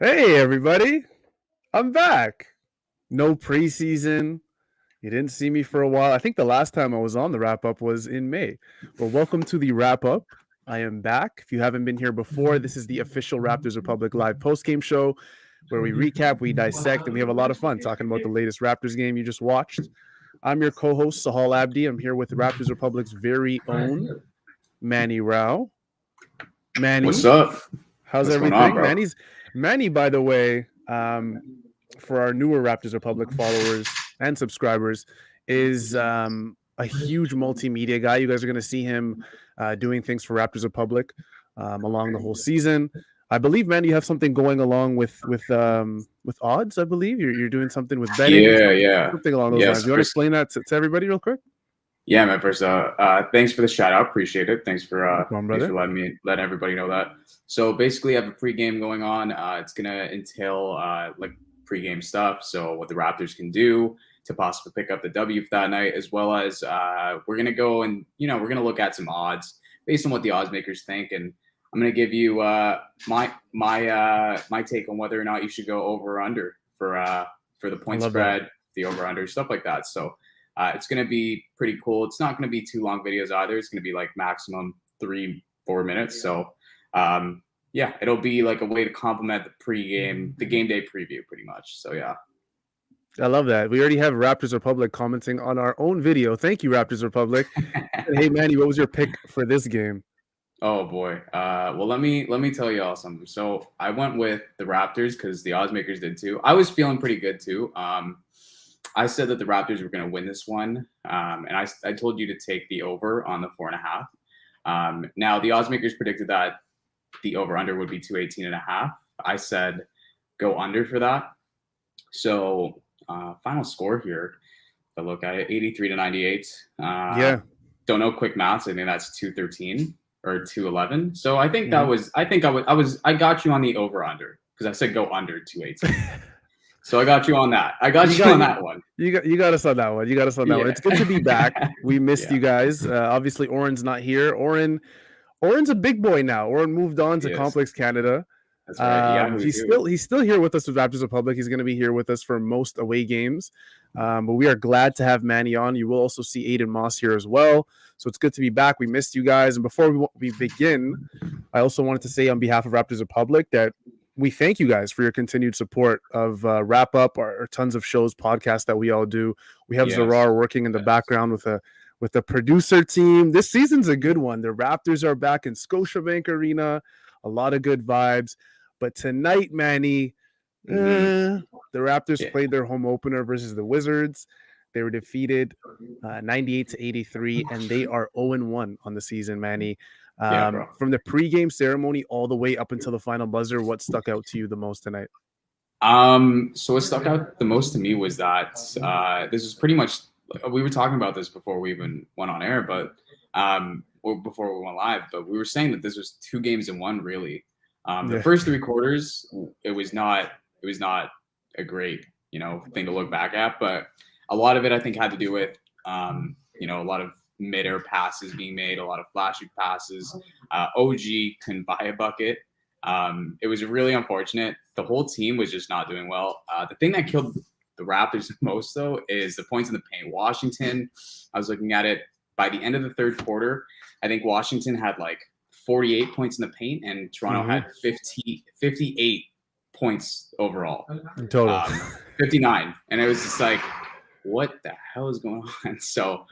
Hey, everybody. I'm back. No preseason. You didn't see me for a while. I think the last time I was on the wrap up was in May. Well, welcome to the wrap up. I am back. If you haven't been here before, this is the official Raptors Republic live post game show where we recap, we dissect, and we have a lot of fun talking about the latest Raptors game you just watched. I'm your co host, Sahal Abdi. I'm here with the Raptors Republic's very own Manny Rao. Manny, What's up? how's What's going everything? on, bro? Manny, by the way, for our newer Raptors Republic followers and subscribers, is a huge multimedia guy. You guys are going to see him doing things for Raptors Republic along the whole season. I believe, man, you have something going along with odds. I believe you're doing something with betting, something along those lines. You want to explain that to everybody real quick? Yeah, man. First, thanks for the shout out. Appreciate it. Thanks for brother. letting everybody know that. So basically, I have a pregame going on. It's gonna entail like pregame stuff. So what the Raptors can do to possibly pick up the W for that night, as well as we're gonna go and we're gonna look at some odds based on what the odds makers think, and I'm gonna give you my take on whether or not you should go over or under for the point spread, the over under, stuff like that. So. It's going to be pretty cool. It's not going to be too long videos either. It's going to be like maximum 3-4 minutes. So, yeah, it'll be like a way to complement the game day preview pretty much. So, yeah. I love that. We already have Raptors Republic commenting on our own video. Thank you, Raptors Republic. Hey, Manny, what was your pick for this game? Oh, boy. Well, let me tell you all something. So I went with the Raptors because the odds makers did too. I was feeling pretty good too. I said that the Raptors were going to win this one, and I told you to take the over on the 4.5. Now, the odds makers predicted that the over-under would be 218.5. I said go under for that. So, final score here, if I look at it, 83-98. Don't know quick maths. I think that's 213 or 211. So I think I got you on the over-under because I said go under 218. So I got you on that. I got you on that one. You got us on that one. It's good to be back. We missed you guys. Obviously, Oren's not here. Oren's a big boy now. Oren moved on to Complex Canada. That's right. He's still here with us with Raptors Republic. He's going to be here with us for most away games. But we are glad to have Manny on. You will also see Aiden Moss here as well. So it's good to be back. We missed you guys. And before we begin, I also wanted to say on behalf of Raptors Republic that we thank you guys for your continued support of Wrap Up, our tons of shows, podcasts that we all do. We have Zarar working in the background with the producer team. This season's a good one. The Raptors are back in Scotiabank Arena. A lot of good vibes. But tonight, Manny, the Raptors played their home opener versus the Wizards. They were defeated 98-83, and they are 0-1 on the season, Manny. From the pregame ceremony all the way up until the final buzzer, what stuck out to you the most tonight? So what stuck out the most to me was that this is pretty much, we were talking about this before we even went on air, but or before we went live, but we were saying that this was 2 games in one, really. The first 3 quarters, it was not a great thing to look back at, but a lot of it I think had to do with a lot of mid-air passes being made, a lot of flashy passes. OG couldn't buy a bucket. It was really unfortunate. The whole team was just not doing well. The thing that killed the Raptors the most, though, is the points in the paint. Washington, I was looking at it, by the end of the third quarter, I think Washington had like 48 points in the paint, and Toronto had 58 points overall. In total. 59. And it was just like, what the hell is going on? So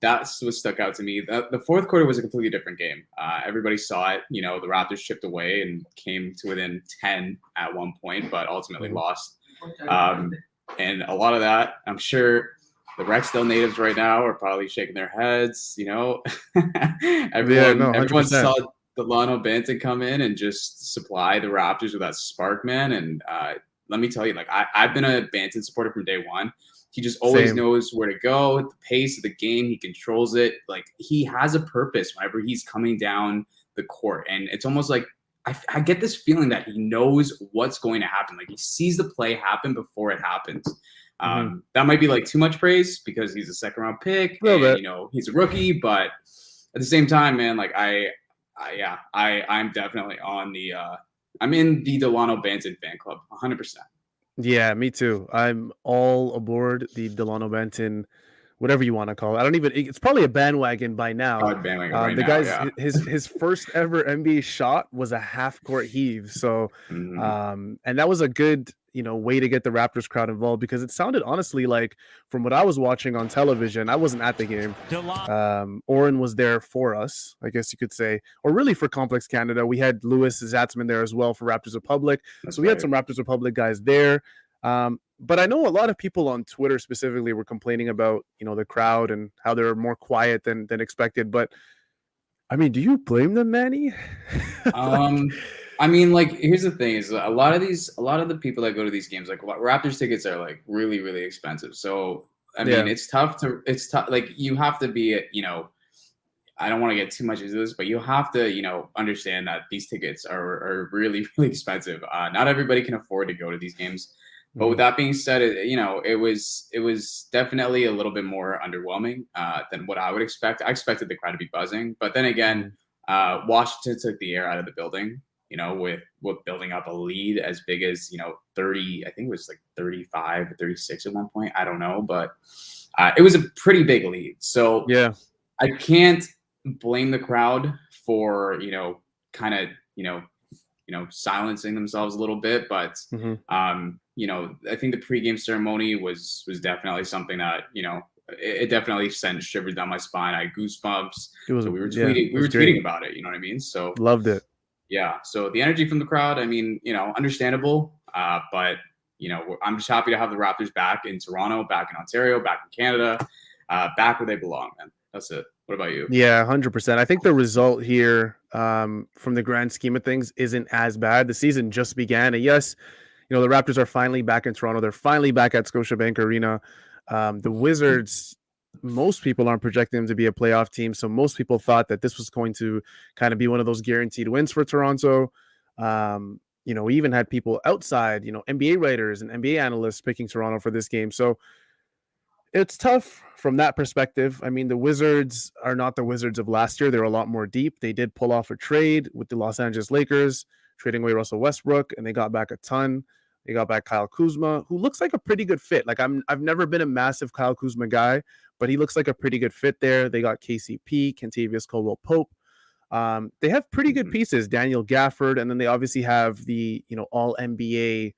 that's what stuck out to me. The fourth quarter was a completely different game. Everybody saw it. The Raptors chipped away and came to within 10 at one point, but ultimately lost. And a lot of that, I'm sure the Rexdale natives right now are probably shaking their heads. Everyone saw Dalano Banton come in and just supply the Raptors with that spark, man. And let me tell you, like I've been a Banton supporter from day one. He just always knows where to go at the pace of the game. He controls it. Like he has a purpose whenever he's coming down the court. And it's almost like I get this feeling that he knows what's going to happen. Like he sees the play happen before it happens. That might be like too much praise because he's a second round pick and, he's a rookie, but at the same time, man, like I'm definitely on the I'm in the Dalano Banton fan club, 100%. Yeah, me too. I'm all aboard the Dalano Banton, whatever you want to call it. I don't even. It's probably a bandwagon by now. Probably bandwagon right The now, guy's yeah. his first ever NBA shot was a half court heave. So, and that was a good way to get the Raptors crowd involved because it sounded honestly like from what I was watching on television. I wasn't at the game. Oren was there for us, I guess you could say, or really for Complex Canada. We had Louis Zatzman there as well for Raptors Republic. That's So we had right. some Raptors Republic guys there. But I know a lot of people on Twitter specifically were complaining about, the crowd and how they're more quiet than expected. But I mean, do you blame them, Manny? I mean, like, here's the thing: is a lot of the people that go to these games, like Raptors tickets, are like really, really expensive. So I mean, it's tough. Like, you have to be, I don't want to get too much into this, but you have to, understand that these tickets are really, really expensive. Not everybody can afford to go to these games. But with that being said, it was definitely a little bit more underwhelming than what I would expect. I expected the crowd to be buzzing, but then again, Washington took the air out of the building. With building up a lead as big as 30, I think it was like 35 or 36 at one point. I don't know, but it was a pretty big lead. So yeah, I can't blame the crowd for kind of silencing themselves a little bit, but I think the pregame ceremony was definitely something that it definitely sent shivers down my spine. I had goosebumps. So we were tweeting about it. You know what I mean? So loved it. Yeah. So the energy from the crowd, I mean, understandable. But I'm just happy to have the Raptors back in Toronto, back in Ontario, back in Canada, back where they belong, man. That's it. What about you? Yeah, 100%. I think the result here, from the grand scheme of things, isn't as bad. The season just began, and yes, the Raptors are finally back in Toronto. They're finally back at Scotiabank Arena. The Wizards, most people aren't projecting them to be a playoff team, so most people thought that this was going to kind of be one of those guaranteed wins for Toronto. We even had people outside, NBA writers and NBA analysts picking Toronto for this game. So it's tough from that perspective. I mean, the Wizards are not the Wizards of last year. They're a lot more deep. They did pull off a trade with the Los Angeles Lakers, trading away Russell Westbrook, and they got back a ton. They got back Kyle Kuzma, who looks like a pretty good fit. Like, I've never been a massive Kyle Kuzma guy, but he looks like a pretty good fit there. They got KCP, Kentavious Caldwell-Pope. They have pretty good pieces, Daniel Gafford, and then they obviously have the all NBA,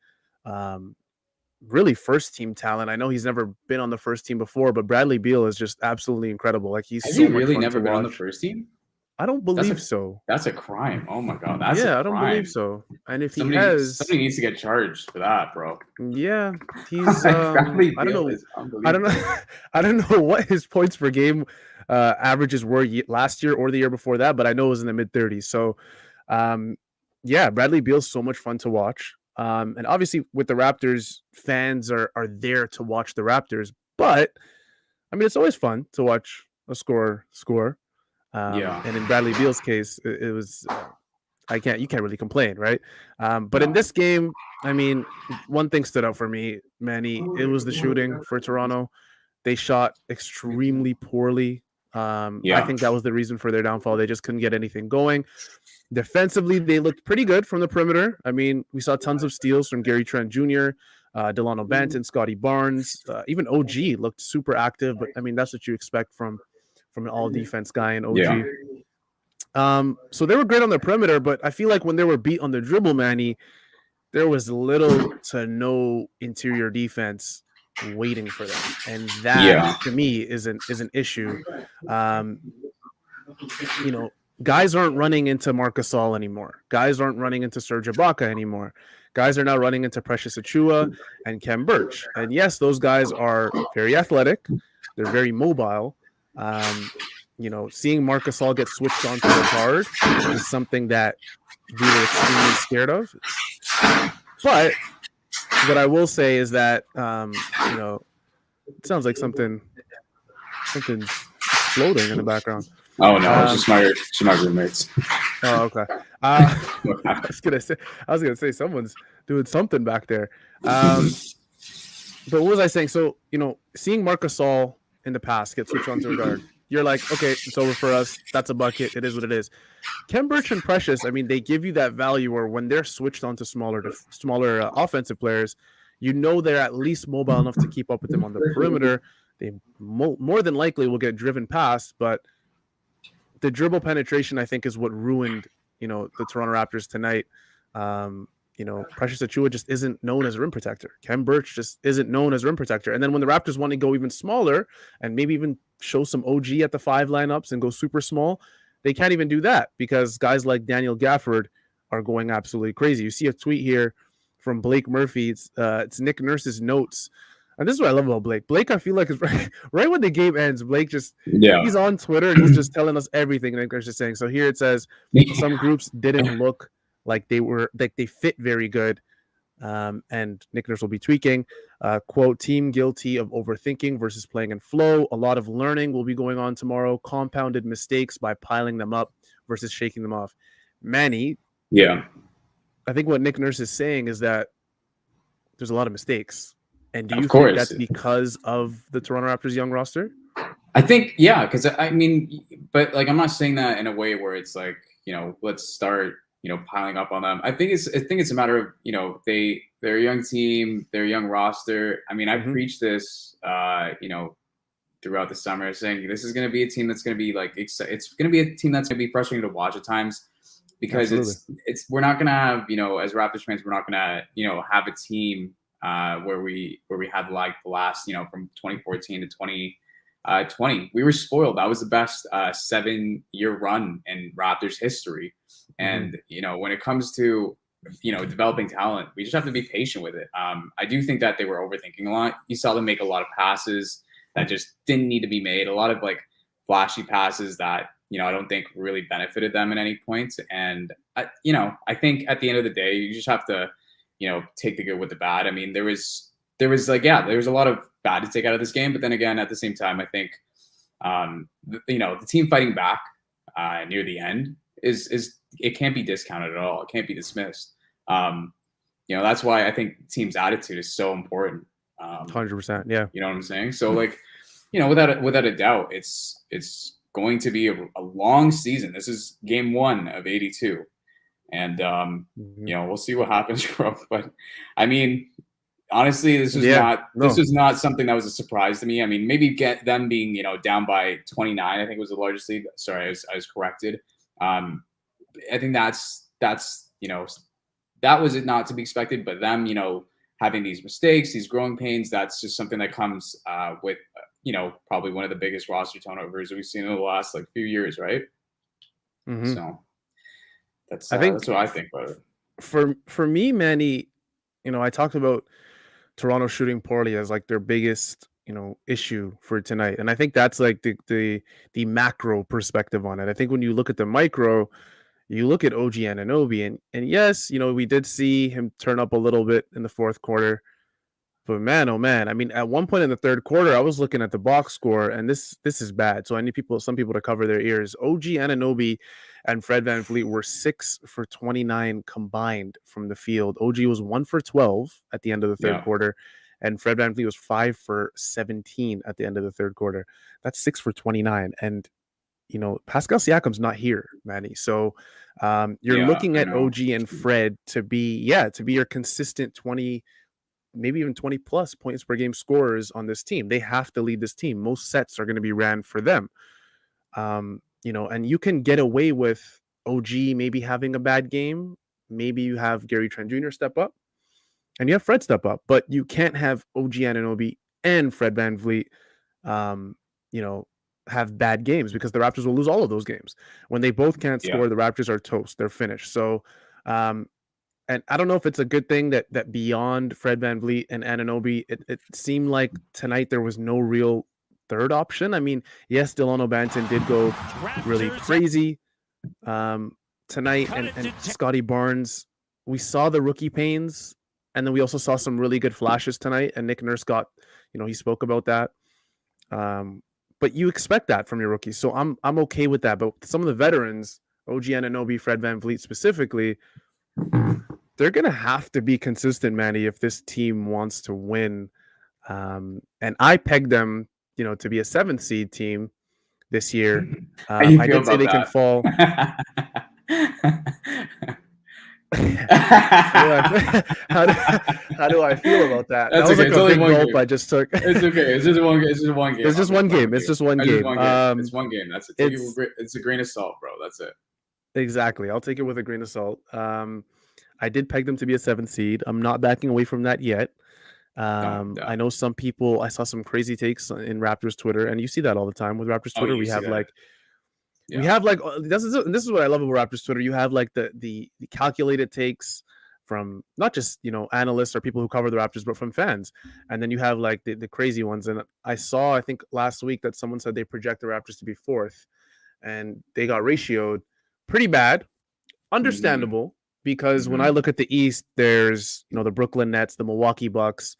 really first team talent. I know he's never been on the first team before, but Bradley Beal is just absolutely incredible. Like, he's Has so he much really fun never to been watch. on the first team? I don't believe so. That's a crime. Oh my god, I don't believe so. And if somebody he needs to get charged for that, bro. yeah, he's I don't know. I don't know what his points per game averages were last year or the year before that, but I know it was in the mid 30s. So, Bradley Beal's so much fun to watch. And obviously with the Raptors, fans are there to watch the Raptors, but I mean, it's always fun to watch a score. And in Bradley Beal's case, it was, you can't really complain, right? But in this game, I mean, one thing stood out for me, Manny. It was the shooting for Toronto. They shot extremely poorly. I think that was the reason for their downfall. They just couldn't get anything going. Defensively, they looked pretty good from the perimeter. I mean, we saw tons of steals from Gary Trent Jr., Dalano Banton, Scottie Barnes, even OG looked super active. But I mean, that's what you expect from an all defense guy in OG. So they were great on the perimeter, but I feel like when they were beat on the dribble, Manny, there was little to no interior defense waiting for them, and that to me is an issue. Guys aren't running into Marc Gasol anymore. Guys aren't running into Serge Ibaka anymore. Guys are now running into Precious Achiuwa and Kem Birch. And yes, those guys are very athletic. They're very mobile. Seeing Marc Gasol get switched onto a guard is something that we were extremely scared of. But what I will say is that, it sounds like something's exploding in the background. Oh no, it's just my roommates. Oh, okay. I was gonna say someone's doing something back there. But what was I saying? So, seeing Marc Gasol in the past get switched onto a guard, you're like, okay, it's over for us. That's a bucket. It is what it is. Kem Birch and Precious, I mean, they give you that value where when they're switched onto smaller offensive players, they're at least mobile enough to keep up with them on the perimeter. They more than likely will get driven past, but the dribble penetration, I think, is what ruined, the Toronto Raptors tonight. Precious Achiuwa just isn't known as a rim protector. Kem Birch just isn't known as a rim protector. And then when the Raptors want to go even smaller and maybe even show some OG at the 5 lineups and go super small, they can't even do that because guys like Daniel Gafford are going absolutely crazy. You see a tweet here from Blake Murphy. It's Nick Nurse's notes. And this is what I love about Blake. Blake, I feel like, is right when the game ends, Blake he's on Twitter and he's just telling us everything. And Nick Nurse is saying, so here it says, some groups didn't look like they fit very good. And Nick Nurse will be tweaking. Quote, team guilty of overthinking versus playing in flow. A lot of learning will be going on tomorrow. Compounded mistakes by piling them up versus shaking them off. Manny. Yeah. I think what Nick Nurse is saying is that there's a lot of mistakes. And do you think that's because of the Toronto Raptors' young roster? I think, yeah, because I mean, but like, I'm not saying that in a way where it's like, let's start, piling up on them. I think it's a matter of, they're a young team, they're a young roster. I mean, I preached this, throughout the summer, saying this is going to be a team that's going to be like, it's going to be a team that's going to be frustrating to watch at times because we're not going to have, as Raptors fans, we're not going to, have a team where we had like the last, from 2014 to 2020, we were spoiled. That was the best 7-year run in Raptors history. And, when it comes to, developing talent, we just have to be patient with it. I do think that they were overthinking a lot. You saw them make a lot of passes that just didn't need to be made. A lot of like flashy passes that, I don't think really benefited them at any point. And, I think at the end of the day, you just have to, take the good with the bad. I mean, there was a lot of bad to take out of this game, but then again, at the same time, I think, the team fighting back near the end is it can't be discounted at all. It can't be dismissed. That's why I think team's attitude is so important. 100%. Yeah. You know what I'm saying? So like, without a doubt, it's going to be a long season. This is game 1 of 82. And, we'll see what happens, bro. But I mean, honestly, this was not something that was a surprise to me. I mean, maybe get them being, down by 29, I think was the largest lead. Sorry, I was corrected. I think that's, that was it not to be expected, but them, having these mistakes, these growing pains, that's just something that comes with, probably one of the biggest roster turnovers we've seen in the last like few years. Right. So that's what I think about it. For me, Manny, I talked about Toronto shooting poorly as like their biggest, issue for tonight. And I think that's like the macro perspective on it. I think when you look at the micro, you look at OG Anunoby and yes, we did see him turn up a little bit in the fourth quarter. But man, oh man, I mean, at one point in the third quarter, I was looking at the box score, and this is bad. So I need some people to cover their ears. OG Anunoby and Fred VanVleet were 6 for 29 combined from the field. OG was 1 for 12 at the end of the third quarter, and Fred VanVleet was 5 for 17 at the end of the third quarter. That's 6 for 29, and Pascal Siakam's not here, Manny. So you're looking at OG and Fred to be your consistent 20. Maybe even 20 plus points per game scorers on this team. They have to lead this team. Most sets are going to be ran for them. And you can get away with OG maybe having a bad game. Maybe you have Gary Trent Jr. step up and you have Fred step up, but you can't have OG Anunoby and Fred VanVleet, have bad games because the Raptors will lose all of those games. When they both can't score, the Raptors are toast. They're finished. So, and I don't know if it's a good thing that beyond Fred VanVleet and Anunoby, it seemed like tonight there was no real third option. I mean, yes, Dalano Banton did go really crazy tonight, and Scottie Barnes. We saw the rookie pains, and then we also saw some really good flashes tonight. And Nick Nurse he spoke about that. But you expect that from your rookies, so I'm okay with that. But some of the veterans, OG Anunoby, Fred VanVleet specifically, they're going to have to be consistent, Manny, if this team wants to win. And I pegged them, to be a 7th seed team this year. How you I feel did say about they can that? fall. How do, how do I feel about that? That That's was okay. like It's a only big one gulp game. I just took. It's okay. It's just one. It's just one game. It's just one game. It's just one It's just game. one game. It's one game. That's it. Take it. It's It's a grain of salt, bro. That's it. exactly. I'll take it with a grain of salt. I did peg them to be a 7th seed. I'm not backing away from that yet. Yeah. I know some people. I saw some crazy takes in Raptors Twitter, and you see that all the time with Raptors Oh, Twitter. you We see have that? like Yeah. this is what I love about Raptors Twitter. You have like the calculated takes from not just analysts or people who cover the Raptors, but from fans, and then you have like the crazy ones. And I think last week that someone said they project the Raptors to be 4th, and they got ratioed pretty bad. Mm-hmm. Understandable, because when I Mm-hmm. look at the East, there's the Brooklyn Nets, the Milwaukee Bucks.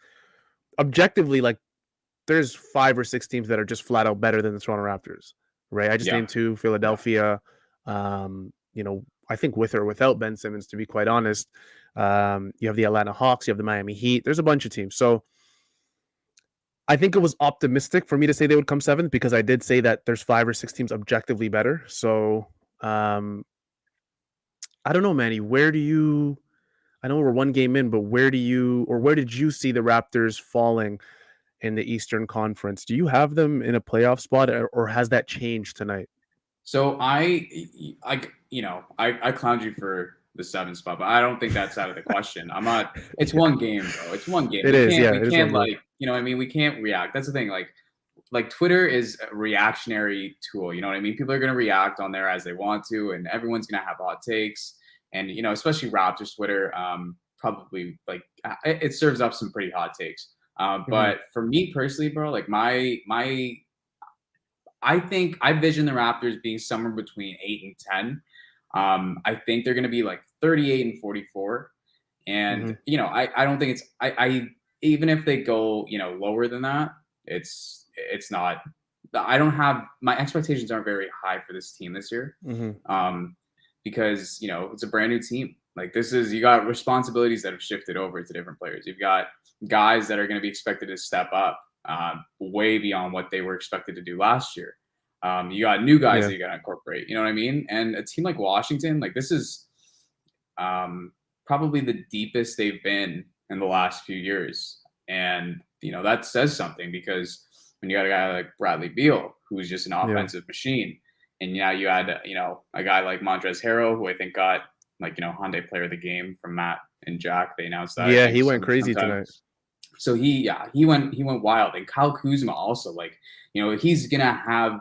Objectively, like there's 5 or 6 teams that are just flat out better than the Toronto Raptors, right? I just Yeah. named 2, Yeah. Philadelphia. I think with or without Ben Simmons, to be quite honest. You have the Atlanta Hawks, you have the Miami Heat. There's a bunch of teams. So I think it was optimistic for me to say they would come 7th, because I did say that there's 5 or 6 teams objectively better. So I don't know, Manny. I know we're one game in, but where did you see the Raptors falling in the Eastern Conference? Do you have them in a playoff spot, or has that changed tonight? So I clowned you for the 7th spot, but I don't think that's out of the question. I'm not. It's Yeah, one game, bro. It's one game. it We is. can't. Yeah, We it is one can't game. like. What I mean? We can't react. That's the thing. Like Twitter is a reactionary tool. You know what I mean? People are gonna react on there as they want to, and everyone's gonna have hot takes. And especially Raptors Twitter, probably like it serves up some pretty hot takes. Mhm. But for me personally, bro, like my I think I vision the Raptors being somewhere between 8 and 10. I think they're going to be like 38 and 44. And, Mhm. I don't think I even if they go, lower than that, it's not, I don't have, my expectations aren't very high for this team this year. Mhm. Um, because, it's a brand new team. Like you got responsibilities that have shifted over to different players. You've got guys that are going to be expected to step up way beyond what they were expected to do last year. You got new guys Yeah. that you got to incorporate. You know what I mean? And a team like Washington, like this is probably the deepest they've been in the last few years, and that says something because when you got a guy like Bradley Beal, who's just an Yeah. offensive machine, and now you had a guy like Montrezl Harrell, who I think got Hyundai Player of the Game from Matt and Jack. They announced that I Yeah, think he went crazy sometime. tonight. So he went wild, and Kyle Kuzma also, like, he's gonna have.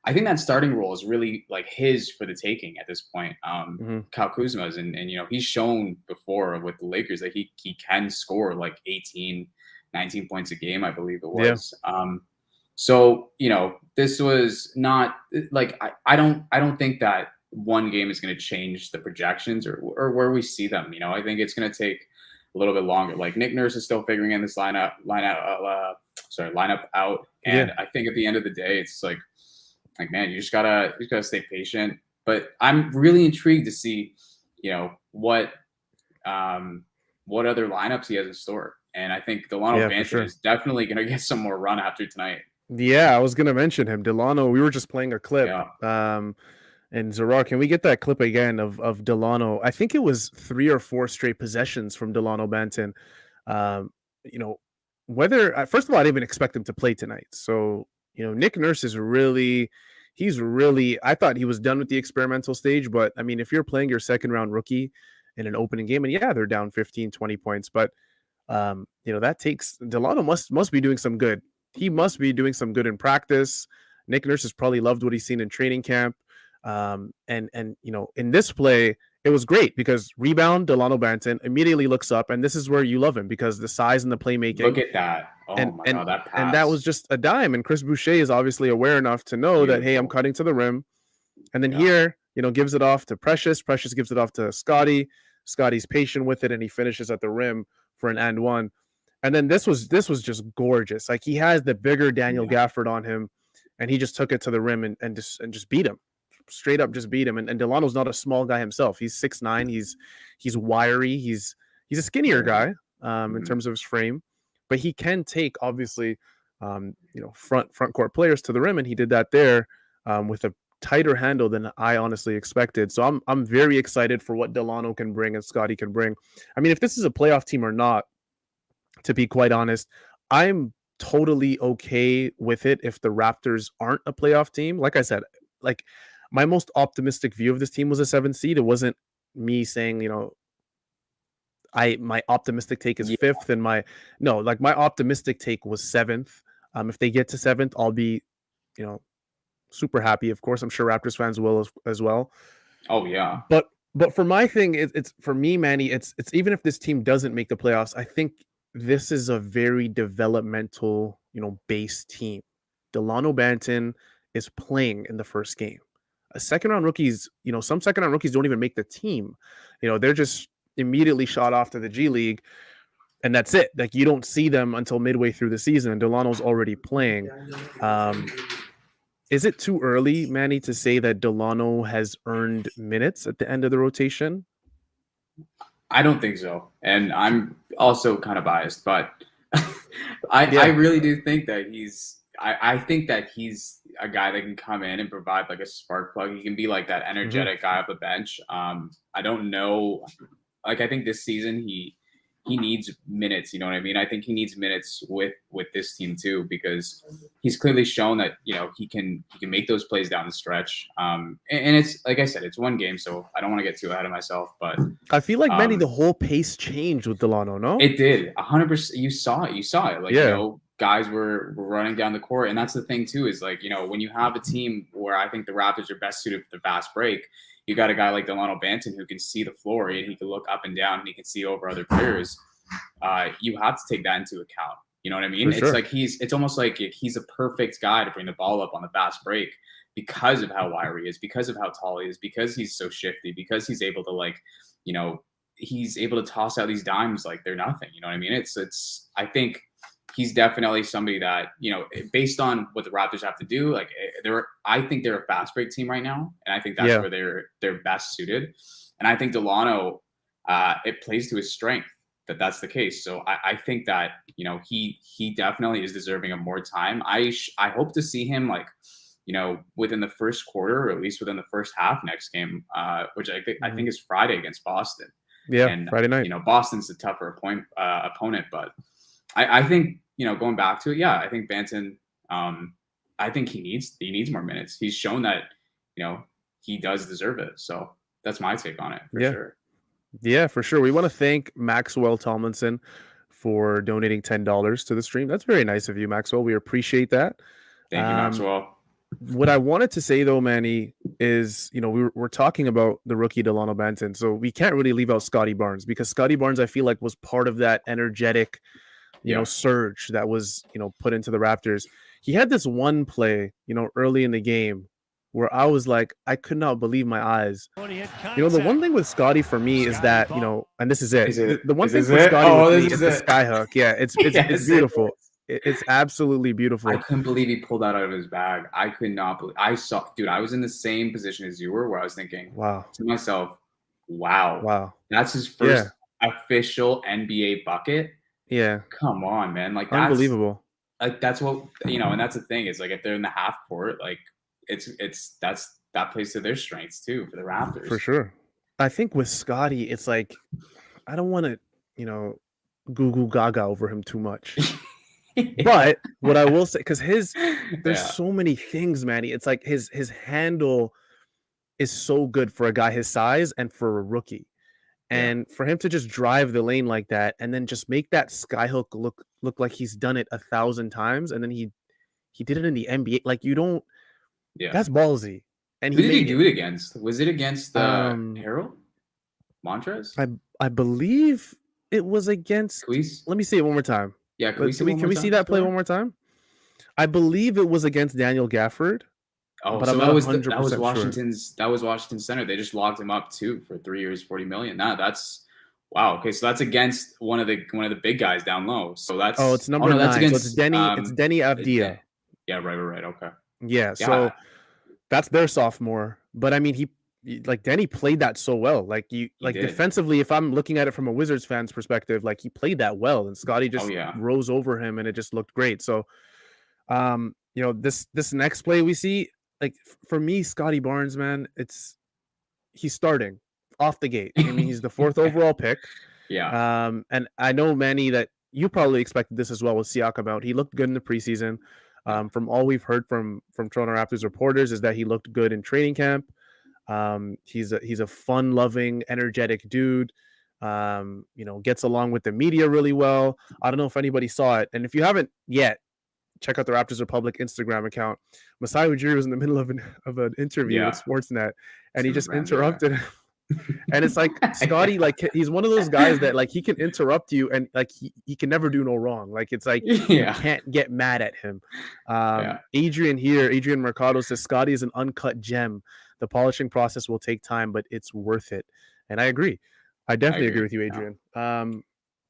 I think that starting role is really like his for the taking at this point. Mhm. Kyle Kuzma's, and he's shown before with the Lakers that he can score like 18, 19 points a game, I believe it Yeah. was. So this was not like I don't think that one game is going to change the projections or where we see them. I think it's going to take a little bit longer. Like Nick Nurse is still figuring in this lineup out, Yeah. and I think at the end of the day, it's like man, you just gotta stay patient. But I'm really intrigued to see, what other lineups he has in store. And I think Dalano Yeah, for Banton sure. is definitely gonna get some more run after tonight. Yeah, I was gonna mention him. Delano, we were just playing a clip. Yeah. And Zarar, can we get that clip again of Delano? I think it was 3 or 4 straight possessions from Delano Banton. Um, you know, whether first of all, I didn't even expect him to play tonight. So, Nick Nurse he's really, I thought he was done with the experimental stage. But I mean, if you're playing your second round rookie in an opening game, and yeah, they're down 15, 20 points, but that takes Delano must be doing some good. He must be doing some good in practice. Nick Nurse has probably loved what he's seen in training camp. And in this play, it was great because rebound, Delano Banton immediately looks up, and this is where you love him because the size and the playmaking, Look at that. Oh and my and god, that and that was pass. just a dime. And Chris Boucher is obviously aware enough to know that, hey, I'm Beautiful. cutting to the rim, and then Yeah. here, gives it off to Precious. Precious gives it off to Scottie. Scotty's patient with it, and he finishes at the rim for an and one. And then this was just gorgeous. Like he has the bigger Daniel Yeah. Gafford on him, and he just took it to the rim and just beat him. Straight up just beat him. And Delano's not a small guy himself. He's 6'9". He's wiry. He's a skinnier Very. guy in Mhm. terms of his frame, but he can take obviously front court players to the rim, and he did that there. with a tighter handle than I honestly expected. So I'm very excited for what Dalano can bring and Scottie can bring. I mean, if this is a playoff team or not, to be quite honest, I'm totally okay with it if the Raptors aren't a playoff team. Like I said, like my most optimistic view of this team was a 7th seed. It wasn't me saying, my optimistic take is Yeah. 5th and my optimistic take was 7th. If they get to 7th, I'll be, super happy. Of course, I'm sure Raptors fans will as well. Oh yeah. But for my thing, it's for me, Manny. It's even if this team doesn't make the playoffs, I think this is a very developmental, based team. Dalano Banton is playing in the first game. A second round rookies, some second round rookies don't even make the team. They're just immediately shot off to the G League, and that's it. Like you don't see them until midway through the season, and Delano's already playing. Is it too early, Manny, to say that Dalano has earned minutes at the end of the rotation? I don't think so. And I'm also kind of biased, but I really do think that I think that he's a guy that can come in and provide like a spark plug. He can be like that energetic guy off the bench. I don't know. Like I think this season he needs minutes. You know what I mean? I think he needs minutes with this team too, because he's clearly shown that he can make those plays down the stretch. And it's like I said, it's one game, so I don't want to get too ahead of myself. But I feel like Manny, the whole pace changed with Dalano. No, it did 100%. You saw it. Like guys were running down the court, and that's the thing too. Is like when you have a team where I think the Raptors are best suited for the fast break. You got a guy like Dalano Banton who can see the floor and he can look up and down and he can see over other players. You have to take that into account. You know what I mean? For sure. It's like it's almost like he's a perfect guy to bring the ball up on the fast break because of how wiry he is, because of how tall he is, because he's so shifty, because he's able to he's able to toss out these dimes like they're nothing. You know what I mean? It's I think he's definitely somebody that, based on what the Raptors have to do, I think they're a fast break team right now. And I think that's where they're best suited. And I think Dalano, it plays to his strength that's the case. So I think that, he definitely is deserving of more time. I hope to see him within the first quarter, or at least within the first half next game, which I think is Friday against Boston. Yeah. And, Friday night. Boston's a tougher opponent, but I think, going back to it, I think Banton, I think he needs more minutes. He's shown that, he does deserve it. So that's my take on it for sure. Yeah, for sure. We want to thank Maxwell Tomlinson for donating $10 to the stream. That's very nice of you, Maxwell. We appreciate that. Thank you, Maxwell. What I wanted to say though, Manny, is we're talking about the rookie Dalano Banton, so we can't really leave out Scottie Barnes, because Scottie Barnes, I feel like, was part of that energetic surge that was put into the Raptors. He had this one play early in the game where I was like, I could not believe my eyes. The one thing with Scottie for me is that, and this is it. The one thing for Scottie is the skyhook. Yeah, it's beautiful. It's absolutely beautiful. I couldn't believe he pulled that out of his bag. I could not believe. I was in the same position as you were, where I was thinking to myself, wow, that's his first official NBA bucket. Yeah. Come on, man. Like, that's unbelievable. Like, that's what, and that's the thing, is like, if they're in the half court, like that plays to their strengths too for the Raptors. For sure. I think with Scottie, it's like, I don't want to, goo goo gaga over him too much. But what I will say, because there's so many things, Manny. It's like his handle is so good for a guy his size and for a rookie. And for him to just drive the lane like that and then just make that skyhook look like he's done it 1,000 times, and then he did it in the NBA. Like, you don't. Yeah, that's ballsy. And who did he do it against? Was it against Harold Montrez? I believe it was against. Queese? Let me see it one more time. Yeah, can we see that play one more time? I believe it was against Daniel Gafford. Oh, but so that was Washington's. That was Washington Center. They just locked him up too for 3 years, $40 million. That's wow. Okay, so that's against one of the big guys down low. So that's it's number 9. That's against, so it's Denny Avdia. Yeah, right. Okay. Yeah, so that's their sophomore. But I mean, he Denny played that so well. Like defensively, if I'm looking at it from a Wizards fan's perspective, like, he played that well, and Scottie just rose over him, and it just looked great. So, this next play we see, like for me, Scottie Barnes, man, he's starting off the gate. I mean, he's the 4th overall pick. Yeah. And I know, Manny, that you probably expected this as well with Siakam out. He looked good in the preseason. Yeah. From all we've heard from Toronto Raptors reporters is that he looked good in training camp. He's a fun-loving, energetic dude. Gets along with the media really well. I don't know if anybody saw it, and if you haven't yet, check out the Raptors Republic Instagram account. Masai Ujiri was in the middle of an interview with Yeah. Sportsnet, and he Gonna just rant there. interrupted him. And it's like Scottie, Yeah. like he's one of those guys that like he can interrupt you, and like he can never do no wrong. Like it's like you Yeah. can't get mad at him. Yeah. Adrian Mercado says Scottie is an uncut gem. The polishing process will take time, but it's worth it. And I agree. I definitely agree with you, Yeah. Adrian.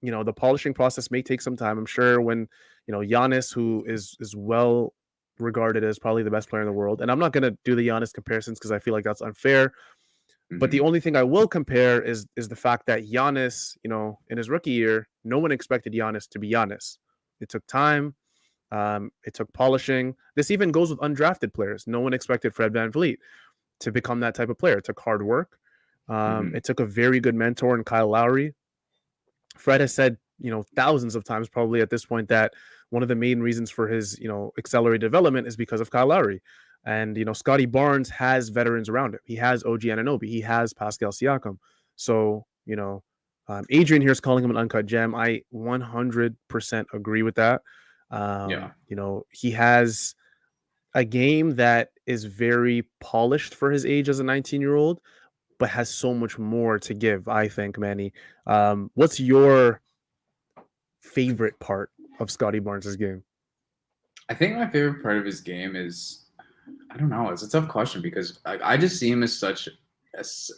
The polishing process may take some time. I'm sure when Giannis, who is well regarded as probably the best player in the world, and I'm not gonna do the Giannis comparisons because I feel like that's unfair. But the Mhm. only thing I will compare is the fact that Giannis, in his rookie year, no one expected Giannis to be Giannis. It took time. It took polishing. This even goes with undrafted players. No one expected Fred VanVleet to become that type of player. It took hard work. Mhm. It took a very good mentor in Kyle Lowry. Fred has said, thousands of times probably at this point that one of the main reasons for his, accelerated development is because of Kyle Lowry. And, Scottie Barnes has veterans around him. He has OG Anunoby. He has Pascal Siakam. So, Adrian here is calling him an uncut gem. I 100% agree with that. Yeah. He has a game that is very polished for his age as a 19-year-old, but has so much more to give, I think, Manny. What's your favorite part of Scottie Barnes' game? I think my favorite part of his game is, I don't know. It's a tough question because I just see him as such.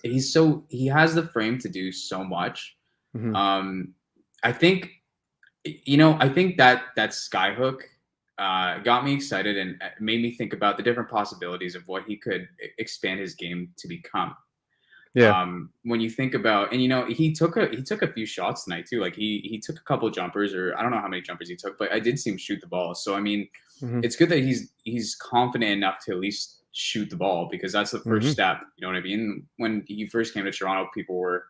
He has the frame to do so much. Mm-hmm. Um, I think I think that skyhook got me excited and made me think about the different possibilities of what he could expand his game to become. Yeah. When you think about, and he took a few shots tonight too. Like he took a couple jumpers, or I don't know how many jumpers he took, but I did see him shoot the ball. So I mean, Mm-hmm. it's good that he's confident enough to at least shoot the ball, because that's the first Mm-hmm. step. You know what I mean? When he first came to Toronto, people were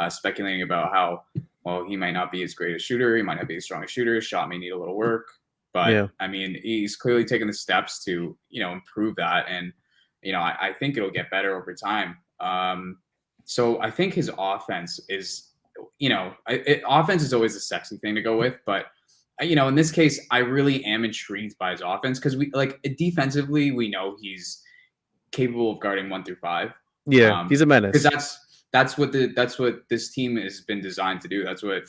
speculating about how, well, he might not be as great a shooter, he might not be as strong a shooter, his shot may need a little work. But Yeah. I mean, he's clearly taken the steps to improve that, and I think it'll get better over time. So I think his offense is, offense is always a sexy thing to go with, but in this case, I really am intrigued by his offense, because we like defensively, we know he's capable of guarding 1 through 5. Yeah. He's a Because menace. that's what this team has been designed to do. That's what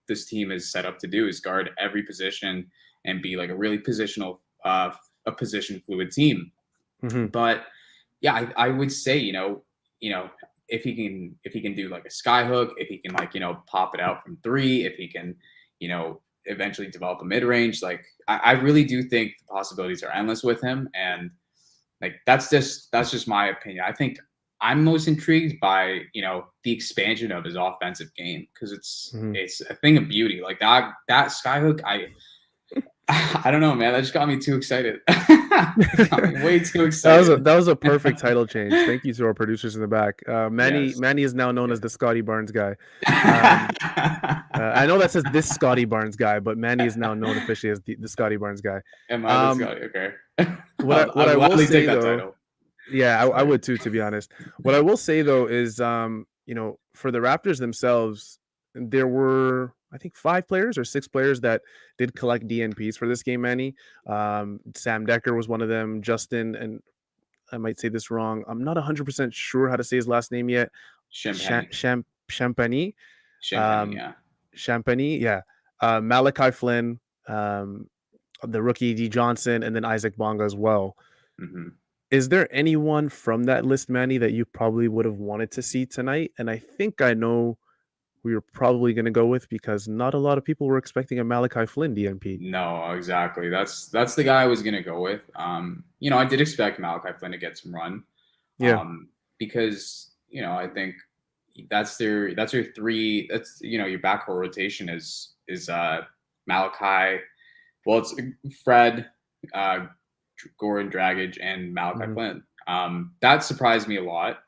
this team is set up to do, is guard every position and be like a really a position fluid team. Mm-hmm. But yeah, I would say, if he can do like a sky hook, if he can pop it out from 3, if he can, eventually develop a mid range, like I really do think the possibilities are endless with him. And like that's just my opinion. I think I'm most intrigued by the expansion of his offensive game, because Mm-hmm. it's a thing of beauty. Like that skyhook, I don't know, man. That just got me too excited. Got me way too excited. That was a perfect title change. Thank you to our producers in the back. Yes. Manny is now known as the Scottie Barnes guy. I know that says this Scottie Barnes guy, but Manny is now known officially as the Scottie Barnes guy. Am I the Scotty? Okay. What I'll I will gladly take say that though, title. yeah, I Sorry. would too, to be honest. What I will say though is, for the Raptors themselves, there were, I think, 5 players or 6 players that did collect DNPs for this game, Manny. Sam Decker was one of them. Justin, and I might say this wrong, I'm not 100% sure how to say his last name yet. Champagne. Champagny. Champagne, Um, yeah. Champagny, yeah. Malachi Flynn, the rookie D Johnson, and then Isaac Bonga as well. Mm-hmm. Is there anyone from that list, Manny, that you probably would have wanted to see tonight? And I think I know who you're probably going to go with, because not a lot of people were expecting a Malachi Flynn DNP. No, exactly. That's the guy I was gonna go with. I did expect Malachi Flynn to get some run. Yeah. Because I think that's your 3. That's your backcourt rotation is Malachi. Well, it's Fred, Goran Dragic and Malachi Mhm. Flynn. That surprised me a lot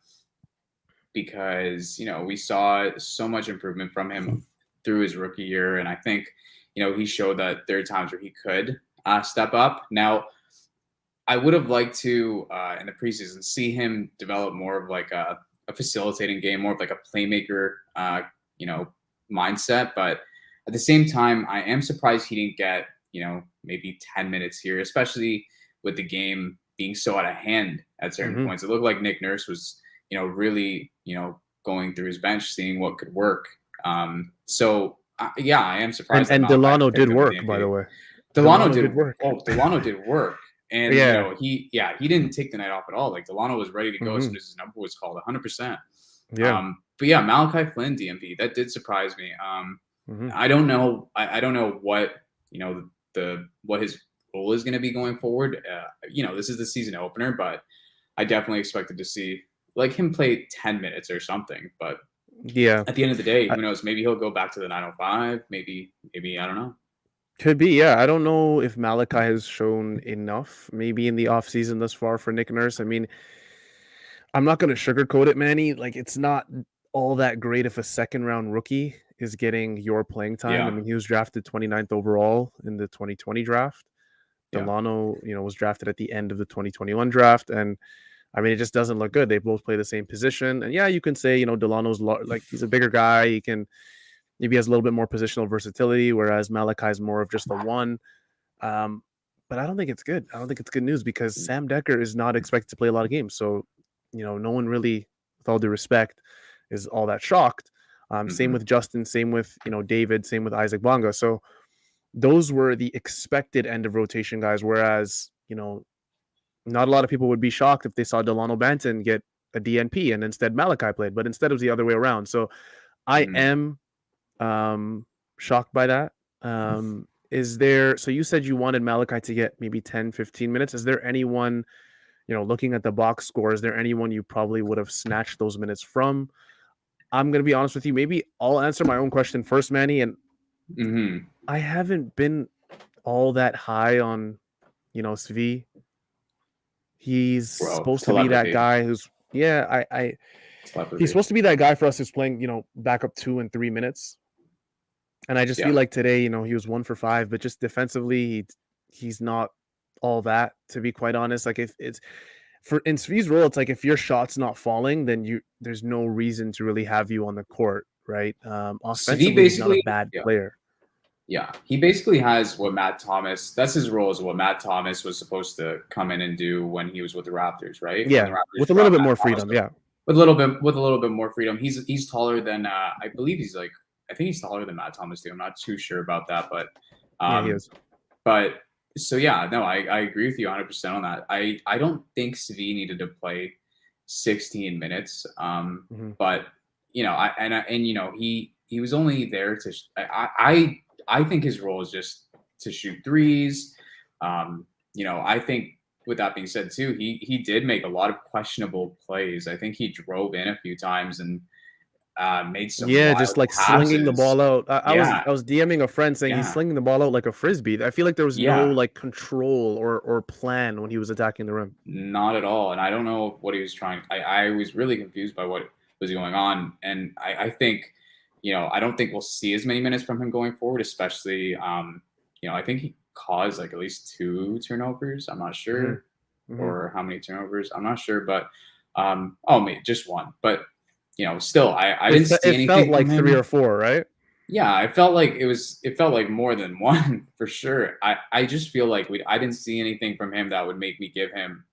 because we saw so much improvement from him through his rookie year, and I think he showed that there are times where he could step up. Now, I would have liked to in the preseason see him develop more of like a facilitating game, more of like a playmaker, you know, mindset. But at the same time, I am surprised he didn't get maybe 10 minutes here, especially with the game being so out of hand at certain Mhm. points. It looked like Nick Nurse was really going through his bench, seeing what could work. Yeah, I am And surprised that and Malachi Delano did picked him for the work, by MVP. the way. Delano Delano did did. work. Oh, Delano did work, and Yeah. he didn't take the night off at all. Like Delano was ready to go as soon Mhm. as his number was called, 100%. Yeah. But yeah, Malachi Flynn DMP, that did surprise me. Mhm. I don't know. I don't know what what his role is going to be going forward. This is the season opener, but I definitely expected to see like him play 10 minutes or something. But Yeah. at the end of the day, I who knows? Maybe he'll go back to the 905. Maybe I don't know. Could be, yeah. I don't know if Malachi has shown enough, maybe in the offseason thus far for Nick Nurse. I mean, I'm not going to sugarcoat it, Manny. Like, it's not all that great if a second round rookie is getting your playing time. I Yeah, mean, he was drafted 29th overall in the 2020 draft. yeah. Delano, was drafted at the end of the 2021 draft. And I mean, it just doesn't look good. They both play the same position. And yeah, you can say, Delano's like he's a bigger guy. He can maybe has a little bit more positional versatility, whereas Malachi is more of just the one. Um, but I don't think it's good. I don't think it's good news because Sam Decker is not expected to play a lot of games. So, no one really, with all due respect, is all that shocked. Same Hmm. with Justin, same with, David, same with Isaac Bonga. So those were the expected end of rotation guys. Whereas, not a lot of people would be shocked if they saw Dalano Banton get a DNP and instead Malachi played, but instead it was the other way around. So I Hmm. am shocked by that. Is there, so you said you wanted Malachi to get maybe 10, 15 minutes. Is there anyone, looking at the box score, is there anyone you probably would have snatched those minutes from? I'm going to be honest with you. Maybe I'll answer my own question first, Manny. And Hmm. I haven't been all that high on, Svi. He's Bro, supposed to be that telepathy, guy who's, yeah, he's telepathy. supposed to be that guy for us who's playing, back up 2 and 3 minutes. And I just feel Yeah. like today, he was 1 for 5, but just defensively, he's not all that, to be quite honest. Like if it's for in Svi's role, it's like if your shot's not falling, then there's no reason to really have you on the court, right? Svi Offensively, he's not a basically, bad yeah, player. yeah. He basically has what Matt Thomas. That's his role. Is what Matt Thomas was supposed to come in and do when he was with the Raptors, right? When the Yeah, Raptors with a little brought bit Matt more Thomas freedom. Yeah, with a little bit more freedom. He's taller than I believe he's like I think he's taller than Matt Thomas too. I'm not too sure about that, yeah, he um, is. but so yeah, no, I agree with you 100% on that. I don't think Svi needed to play 16 minutes. Hmm. But he was only there to I think his role is just to shoot threes. I think with that being said too, he did make a lot of questionable plays. I think he drove in a few times and made some Yeah, just wild like slinging the passes. ball out. I was Yeah, I was DMing a friend saying he's yeah, slinging the ball out like a frisbee. I feel like there was no yeah. like control or plan when he was attacking the rim. Not at all. And I don't know what he was trying. I was really confused by what was going on. And I think, I don't think we'll see as many minutes from him going forward, especially, I think he caused like at least two turnovers. I'm not Hmm. sure. Hmm. Or how many turnovers. I'm not sure. But, maybe just one. But, still, I didn't see It felt anything from like three or him. four, right? Yeah, it felt like more than one for sure. I just feel like I didn't see anything from him that would make me give him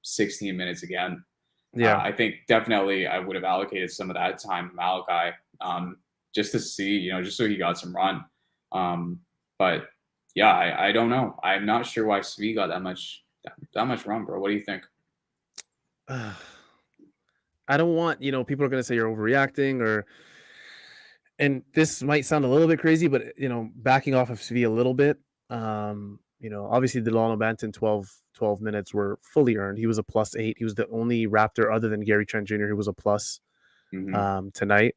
16 minutes again. Yeah. I think definitely I would have allocated some of that time to Malachi just to see, just so he got some run. But yeah, I don't know. I'm not sure why Svi got that much run, bro. What do you think? I don't want, people are going to say you're overreacting and this might sound a little bit crazy, but backing off of Svi a little bit, obviously Delano Banton 12 minutes were fully earned. He was a +8. He was the only Raptor other than Gary Trent Jr. who was a plus Hmm. tonight.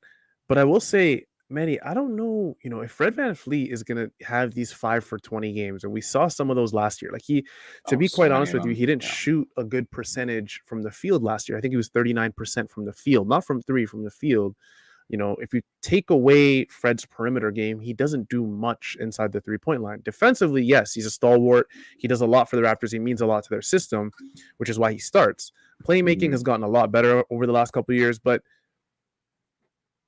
But I will say Manny, I don't know, if Fred VanVleet is gonna have these 5 for 20 games, and we saw some of those last year. Like to Oh, be so quite many honest of with you, them. he didn't Yeah. shoot a good percentage from the field last year. I think he was 39% from the field, not from three, from the field. If you take away Fred's perimeter game, he doesn't do much inside the 3-point line. Defensively, yes, he's a stalwart. He does a lot for the Raptors. He means a lot to their system, which is why he starts. Playmaking has gotten a lot better over the last couple of years, but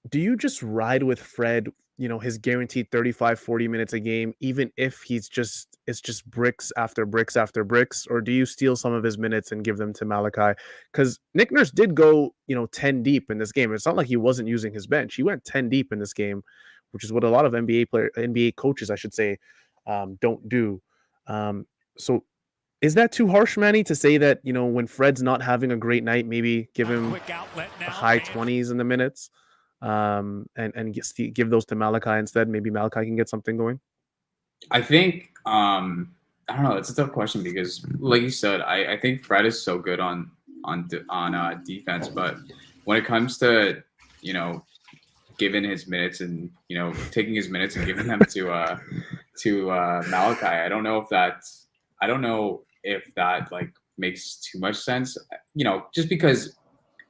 do you just ride with Fred, his guaranteed 35, 40 minutes a game, even if it's just bricks after bricks after bricks, or do you steal some of his minutes and give them to Malachi? Because Nick Nurse did go, 10 deep in this game. It's not like he wasn't using his bench. He went 10 deep in this game, which is what a lot of NBA coaches, I should say, don't do. So is that too harsh, Manny, to say that, when Fred's not having a great night, maybe give him high 20s in the minutes, and give those to Malachi instead? Maybe Malachi can get something going. I think I don't know. It's a tough question because, like you said, I think Fred is so good on defense, but when it comes to giving his minutes and taking his minutes and giving them to Malachi, I don't know if that like makes too much sense. Just because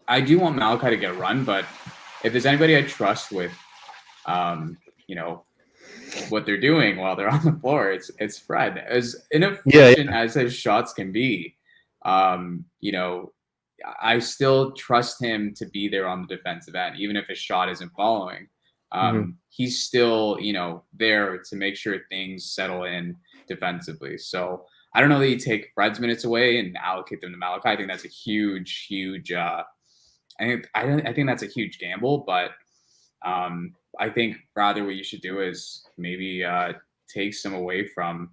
I do want Malachi to get a run, but if there's anybody I trust with, what they're doing while they're on the floor, it's Fred. As inefficient as his shots can be, I still trust him to be there on the defensive end, even if his shot isn't following. He's still, there to make sure things settle in defensively. So I don't know that you take Fred's minutes away and allocate them to Malachi. I think that's a huge. I think that's a huge gamble, but I think rather what you should do is maybe take some away from,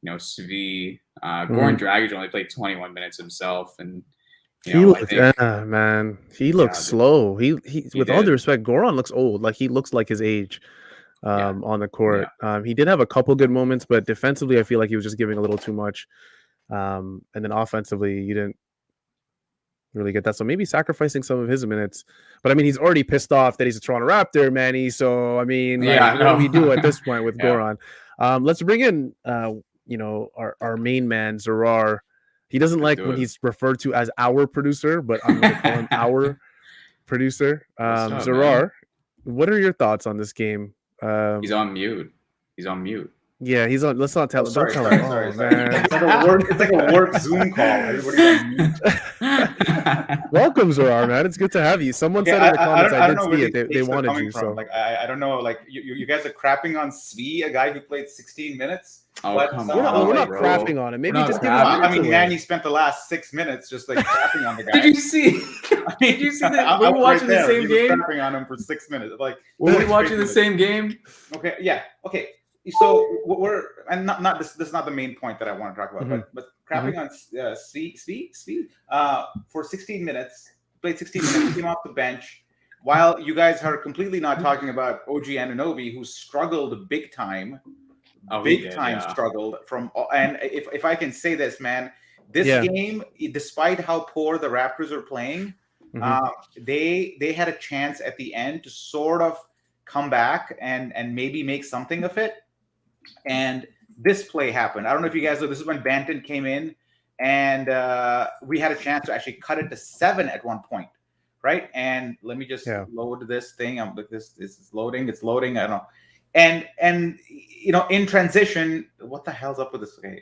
Svi. Goran Dragic only played 21 minutes himself, and he looks, man, he looks slow. He with all due respect, Goran looks old. Like he looks like his age on the court. Yeah. He did have a couple good moments, but defensively, I feel like he was just giving a little too much. And then offensively, you didn't really get that. So maybe sacrificing some of his minutes. But I mean, he's already pissed off that he's a Toronto Raptor, Manny. So I mean, what do we do at this point with Goran? Let's bring in our main man, Zarar. He doesn't like when he's referred to as our producer, but I'm going to call him our producer. Zarar, what are your thoughts on this game? He's on mute. Yeah, he's on. Let's not tell him. Sorry. Man. It's like a work Zoom call. Everybody's on mute. Welcome, Zarar, man. It's good to have you. Someone said in the comments, I did see it. They wanted you. So I don't know. Like you guys are crapping on Svi, a guy who played 16 minutes. Oh, come on. We're not crapping on him. Maybe just give him. I mean, Manny spent the last 6 minutes just like crapping on the guy. Did you see? Did you see that? We were watching the same game. Crapping on him for 6 minutes. Like were we watching the same game? Okay. Yeah. Okay. So we're and not this is not the main point that I want to talk about, but crapping on Svi for 16 minutes, played 16 minutes, came off the bench, while you guys are completely not talking about OG Anunoby, who struggled big time, struggled from. And if I can say this, man, this game, despite how poor the Raptors are playing, they had a chance at the end to sort of come back and maybe make something of it. And this play happened. I don't know if you guys know, this is when Banton came in and we had a chance to actually cut it to 7 at one point, right? And let me just load this thing. I'm like, this is loading. It's loading. I don't know. And in transition, what the hell's up with this? Okay,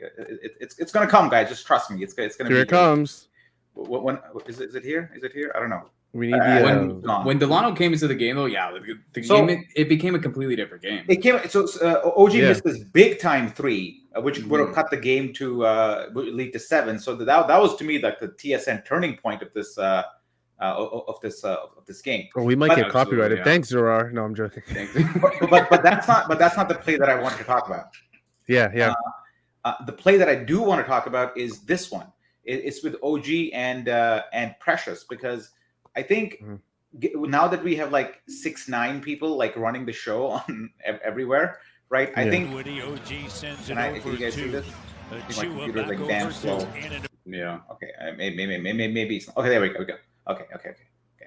it's gonna come, guys. Just trust me. It's gonna here. Here it comes. When is it here? Is it here? I don't know. We need when Dalano came into the game, though, the game it became a completely different game. It came OG missed this big time 3, which would have cut the game to lead to 7. So that was to me like the TSN turning point of this game. Oh, we might get copyrighted. Thanks, Zarar. No, I'm joking. but that's not the play that I wanted to talk about. Yeah. The play that I do want to talk about is this one. It's with OG and Precious, because I think now that we have like 6-9 people like running the show on everywhere, right? I think. Can you guys see this? My computer's like damn slow. Yeah. Okay. Maybe. Okay. There we go. Okay.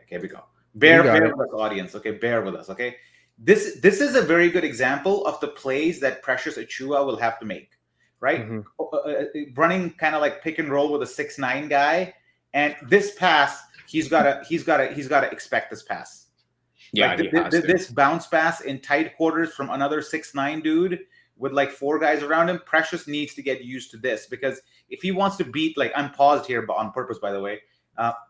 Here we go. Bear with us, audience. Okay. Bear with us. Okay. This is a very good example of the plays that Precious Achua will have to make, right? Running kind of like pick and roll with a 6'9" guy, and this pass, he's got to expect this pass. Yeah, like this bounce pass in tight quarters from another 6'9" dude with like 4 guys around him. Precious needs to get used to this, because if he wants to beat, like, I'm paused here on purpose, by the way.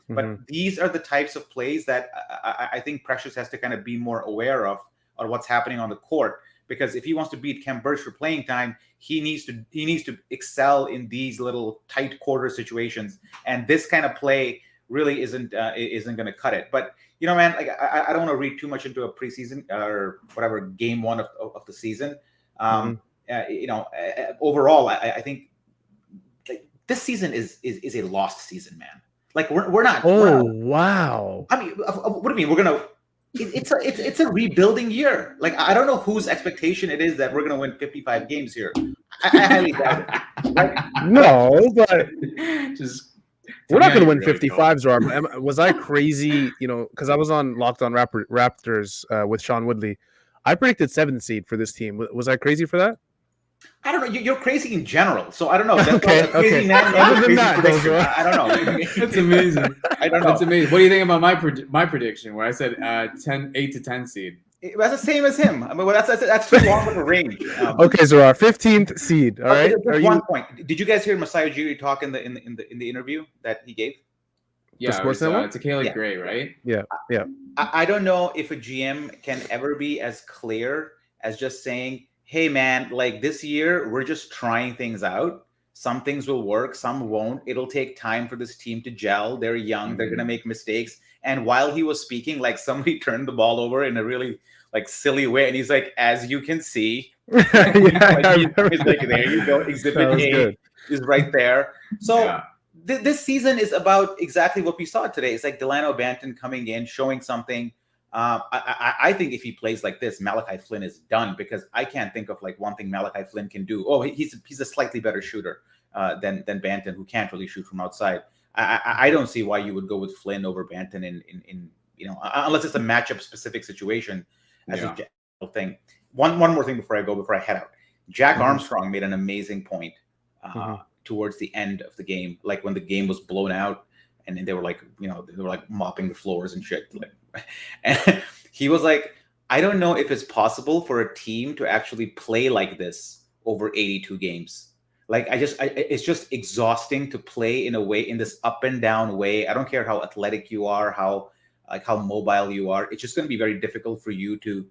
But these are the types of plays that I think Precious has to kind of be more aware of, or what's happening on the court. Because if he wants to beat Khem Birch for playing time, he needs to excel in these little tight quarter situations. And this kind of play really isn't going to cut it. But man, like, I don't want to read too much into a preseason or whatever game one of the season. Overall, I think, like, this season is a lost season, man. Like, we're not. Wow. I mean, what do you mean? We're gonna. It's a rebuilding year. Like, I don't know whose expectation it is that we're gonna win 55 games here. I highly doubt it. Like, no, but just. We're not going to win 55s, Rob. Was I crazy? Because I was on Locked On Raptors with Sean Woodley. I predicted 7th seed for this team. Was I crazy for that? I don't know. You're crazy in general, so I don't know. That's Okay. Man, Other than that, I don't know. That's amazing. I don't know. That's amazing. What do you think about my prediction, where I said 8 to 10 seed? That's the same as him. I mean, that's too long of a range. Okay, Zarar, 15th seed. All right. Just one point. Did you guys hear Masai Ujiri talk in the interview that he gave? Yeah, it's a Caleb Gray, right? Yeah. I don't know if a GM can ever be as clear as just saying, "Hey, man, like, this year we're just trying things out. Some things will work, some won't. It'll take time for this team to gel. They're young. They're gonna make mistakes." And while he was speaking, like, somebody turned the ball over in a really, like, silly way, and he's like, "As you can see," he's like, "There you go. Exhibit A is right there." So this season is about exactly what we saw today. It's like Dalano Banton coming in, showing something. I think if he plays like this, Malachi Flynn is done, because I can't think of, like, one thing Malachi Flynn can do. Oh, he's a slightly better shooter than Banton, who can't really shoot from outside. I don't see why you would go with Flynn over Banton in unless it's a matchup specific situation as a general thing. One more thing before I head out. Jack Armstrong made an amazing point towards the end of the game, like when the game was blown out and they were like, mopping the floors and shit. And he was like, "I don't know if it's possible for a team to actually play like this over 82 games. Like, it's just exhausting to play in this up and down way. I don't care how athletic you are, how mobile you are. It's just going to be very difficult for you to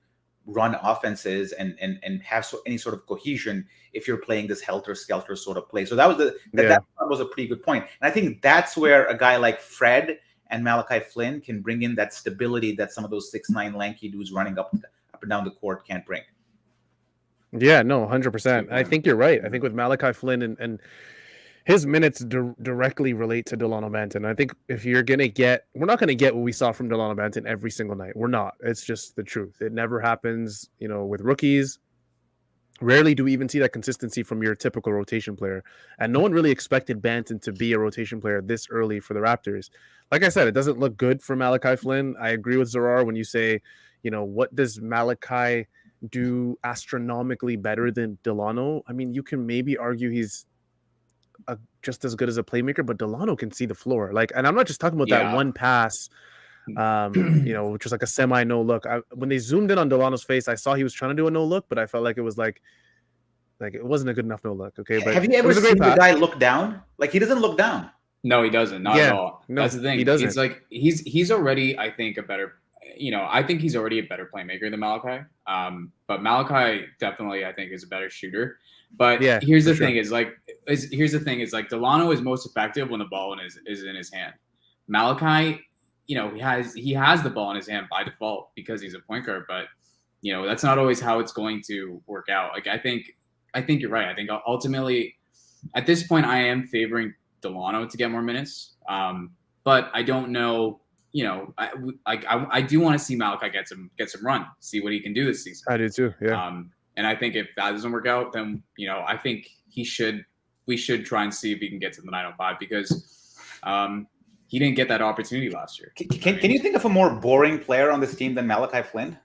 run offenses and have any sort of cohesion if you're playing this helter-skelter sort of play." So that was a pretty good point. And I think that's where a guy like Fred and Malachi Flynn can bring in that stability that some of those 6'9" lanky dudes running up and down the court can't bring. Yeah, no, 100%. I think you're right. I think with Malachi Flynn and his minutes directly relate to Dalano Banton. I think if you're going to we're not going to get what we saw from Dalano Banton every single night. We're not. It's just the truth. It never happens, with rookies. Rarely do we even see that consistency from your typical rotation player. And no one really expected Banton to be a rotation player this early for the Raptors. Like I said, it doesn't look good for Malachi Flynn. I agree with Zarar when you say, what does Malachi do astronomically better than Dalano? I mean, you can maybe argue he's just as good as a playmaker, but Dalano can see the floor. Like, and I'm not just talking about that one pass, which was like a semi no look. When they zoomed in on Delano's face, I saw he was trying to do a no look, but I felt like it was like it wasn't a good enough no look. Okay, but have you ever seen the guy look down? Like, he doesn't look down. No, he doesn't. Not at all. No, that's the thing. He doesn't. It's like he's already, I think, a better. I think he's already a better playmaker than Malachi. But Malachi definitely, I think, is a better shooter. But here's the thing: Dalano is most effective when the ball is in his hand. Malachi, he has the ball in his hand by default because he's a point guard. But that's not always how it's going to work out. Like, I think you're right. I think ultimately, at this point, I am favoring Dalano to get more minutes. But I don't know. I do want to see Malachi get some run, see what he can do this season. I do too. Yeah. And I think if that doesn't work out, then I think we should try and see if he can get to the 905 because he didn't get that opportunity last year. Can you think of a more boring player on this team than Malachi Flynn?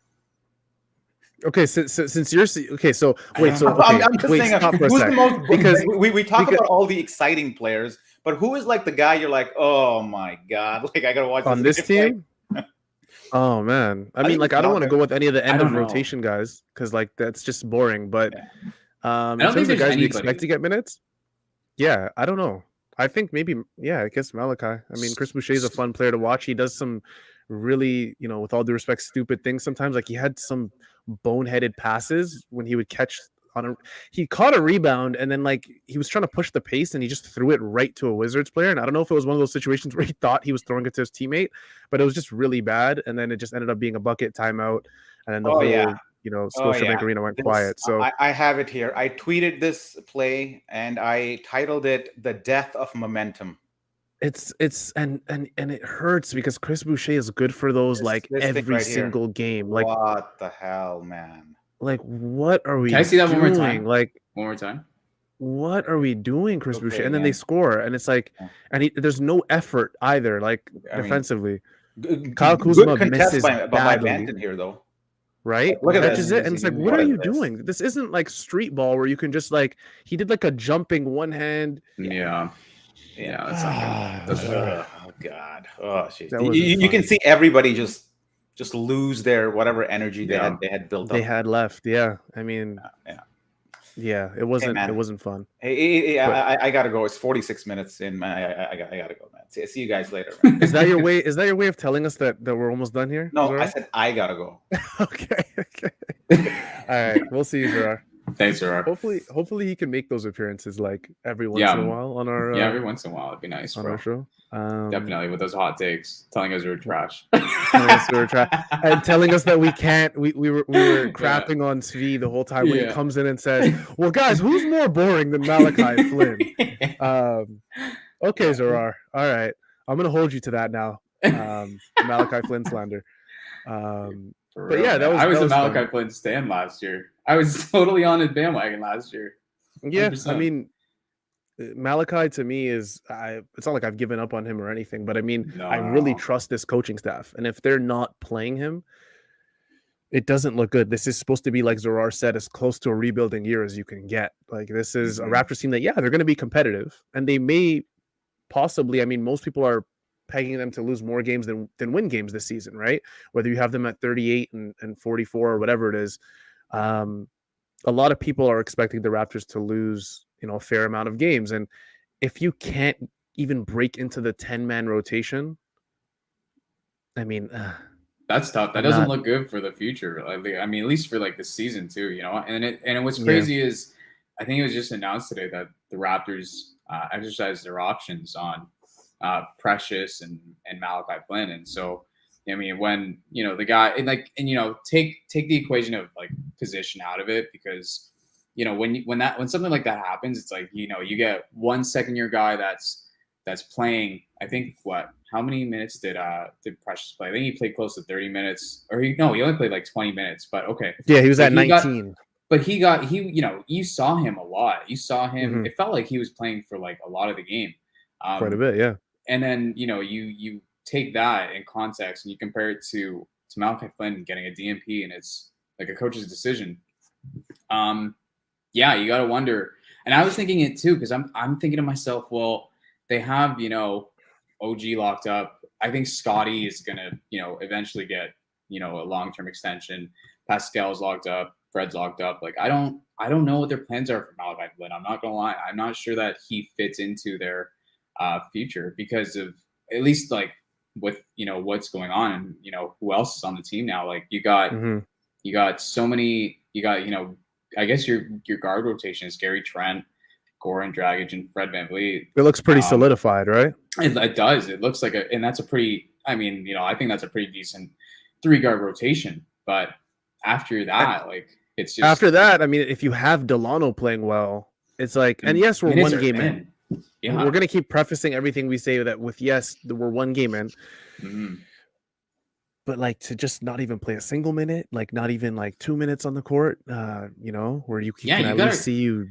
Okay, since you're okay, so wait, so I'm, okay, I'm just wait, saying, stop for a who's sec, the most? because We talk about all the exciting players, but who is like the guy you're like, oh my god, like I gotta watch on this this guy play. team, oh man, I mean, think like, I don't want to Malachi. go with any of the I end of don't know. rotation guys because like that's just boring. But Yeah. I in don't think terms of there's guys we expect to anybody. get minutes, yeah, I don't know. I think maybe, yeah, I guess Malachi. I mean, Chris Boucher is a fun player to watch. He does some really, with all due respect, stupid things sometimes. Like he had some boneheaded passes when he would catch he caught a rebound and then like he was trying to push the pace and he just threw it right to a Wizards player. And I don't know if it was one of those situations where he thought he was throwing it to his teammate, but it was just really bad. And then it just ended up being a bucket, timeout, and then the Oh whole yeah. Scotiabank Arena went quiet. So I have it here. I tweeted this play and I titled it "The Death of Momentum." it's and it hurts because Chris Boucher is good for those like This thing every right here. single game. Like What the hell, man? what are we Can I see that doing? one more time? Like One more time. what are we doing, Chris Okay, Boucher? And then man. they score, and it's like, Yeah. and there's no effort either, like I mean, defensively. Good Kyle Kuzma contest misses by badly, Banton here, though. right? Look at Catches this. it, and it's like, what What are is you this? doing? This isn't like street ball where you can just like he did like a jumping one hand. Yeah. That's not good. That's not good. Oh god. Oh shit. That wasn't You can fun. see everybody just lose their whatever energy Yeah. they had built They up. had left. Yeah, I mean, Yeah. it wasn't man. it wasn't fun. Hey, But- I gotta go. It's 46 minutes in. I gotta go, man. See you guys later. Man. Is that your way? Is that your way of telling us that we're almost done here? No, Zarar? I said I gotta go. Okay. All right, we'll see you, Zarar. Thanks, Zarar. Hopefully he can make those appearances like every once Yeah. in a while on our Yeah, every once in a while it'd be nice, on bro. our show. Definitely with those hot takes, telling us we're trash. And telling us that we can't. We were crapping on Svi the whole time when he comes in and says, "Well, guys, who's more boring than Malachi Flynn?" Okay, Zarar. All right, I'm gonna hold you to that now. Malachi Flynn slander. But yeah, I was a Malachi fun. Flynn stan last year. I was totally on his bandwagon last year. Yeah, 100%. I mean, Malachi to me is it's not like I've given up on him or anything, but I mean, I really trust this coaching staff, and if they're not playing him, it doesn't look good. This is supposed to be, like Zarar said, as close to a rebuilding year as you can get. Like this is a Raptors team that, yeah, they're going to be competitive, and they may possibly. I mean, most people are pegging them to lose more games than win games this season, right? Whether you have them at 38 and 44 or whatever it is. A lot of people are expecting the Raptors to lose, a fair amount of games. And if you can't even break into the 10-man rotation, I mean, that's tough. That doesn't look good for the future. I mean, at least for like the season too, And what's crazy is, I think it was just announced today that the Raptors exercised their options on Precious and Malachi Flynn, and so. I mean, when the guy take the equation of like position out of it, because when something like that happens, it's like you get one second-year guy that's playing. I think how many minutes did Precious play? I think he played close to 30 minutes, or he only played like 20 minutes. But okay, yeah, he was at 19. You saw him a lot. You saw him. It felt like he was playing for like a lot of the game, quite a bit, yeah. And then you take that in context and you compare it to Malachi Flynn getting a DNP, and it's like a coach's decision. Yeah, you got to wonder. And I was thinking it too, because I'm thinking to myself, well, they have OG locked up. I think Scottie is gonna eventually get a long-term extension. Pascal's locked up. Fred's locked up. Like I don't know what their plans are for Malachi Flynn. I'm not gonna lie. I'm not sure that he fits into their future because of at least like with what's going on and who else is on the team now. Like you got so many. I guess your guard rotation is Gary Trent, Goran Dragic, and Fred VanVleet. It looks pretty solidified, right? It does. It looks like and that's a pretty. I mean, I think that's a pretty decent 3-guard rotation. But after that, it's just after that. I mean, if you have Dalano playing well, it's like, and yes, we're one game in. Yeah. We're going to keep prefacing everything we say that with yes, we're one game in. But like to just not even play a single minute, like not even like 2 minutes on the court, where you can at least see you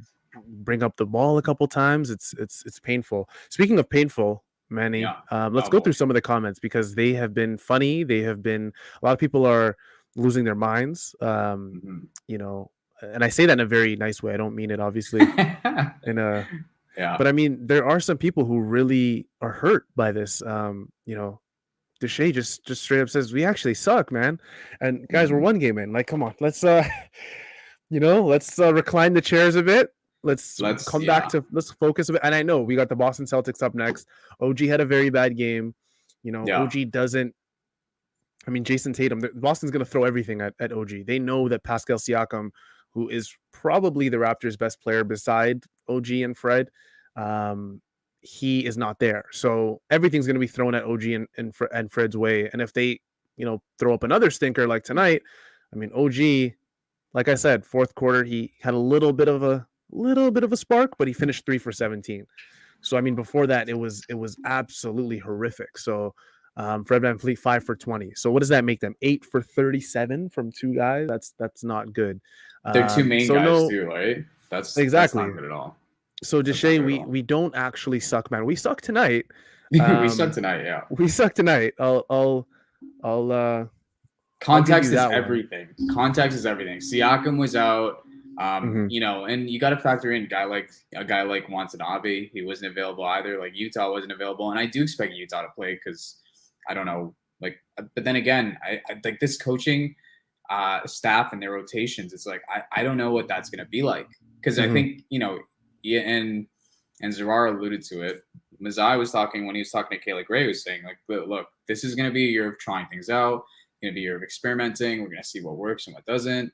bring up the ball a couple times. It's painful. Speaking of painful, Manny, let's go through some of the comments because they have been funny. They have been, a lot of people are losing their minds. Mhm. You know, and I say that in a very nice way. I don't mean it obviously in a, Yeah. but I mean there are some people who really are hurt by this. You know, Deshae just straight up says we actually suck, man. And guys, we're Mhm. one game in. Like, come on, let's you know, let's recline the chairs a bit. Let's come back to let's focus a bit. And I know we got the Boston Celtics up next. OG had a very bad game. You know, Yeah. OG doesn't. I mean, Jason Tatum, Boston's going to throw everything at OG. They know that Pascal Siakam, who is probably the Raptors' best player beside OG and Fred, he is not there. So everything's going to be thrown at OG and Fred's way. And if they, you know, throw up another stinker like tonight, I mean, OG, like I said, fourth quarter, he had a little bit of a spark, but he finished 3 for 17. So I mean, before that, it was absolutely horrific. So Fred VanVleet 5 for 20. So what does that make them? 8 for 37 from two guys. That's not good. They're two main So guys no, too, right? That's exactly. not good at all. So That's not Deshae, good at all. we don't actually suck, man. We suck tonight. We suck tonight, yeah. We suck tonight. I'll Context you is that one. everything. Context is everything. Siakam was out. Mhm. You know, and you got to factor in a guy like Watanabe. He wasn't available either. Like Utah wasn't available, and I do expect Utah to play because I don't know, like. But then again, I like this coaching staff and their rotations. It's like I don't know what that's going to be like because I Mhm. think you know, yeah, and Zarar alluded to it. Mazai was talking when he was talking to Kayla Gray, was saying like, look, this is going to be a year of trying things out. Going to be a year of experimenting. We're going to see what works and what doesn't.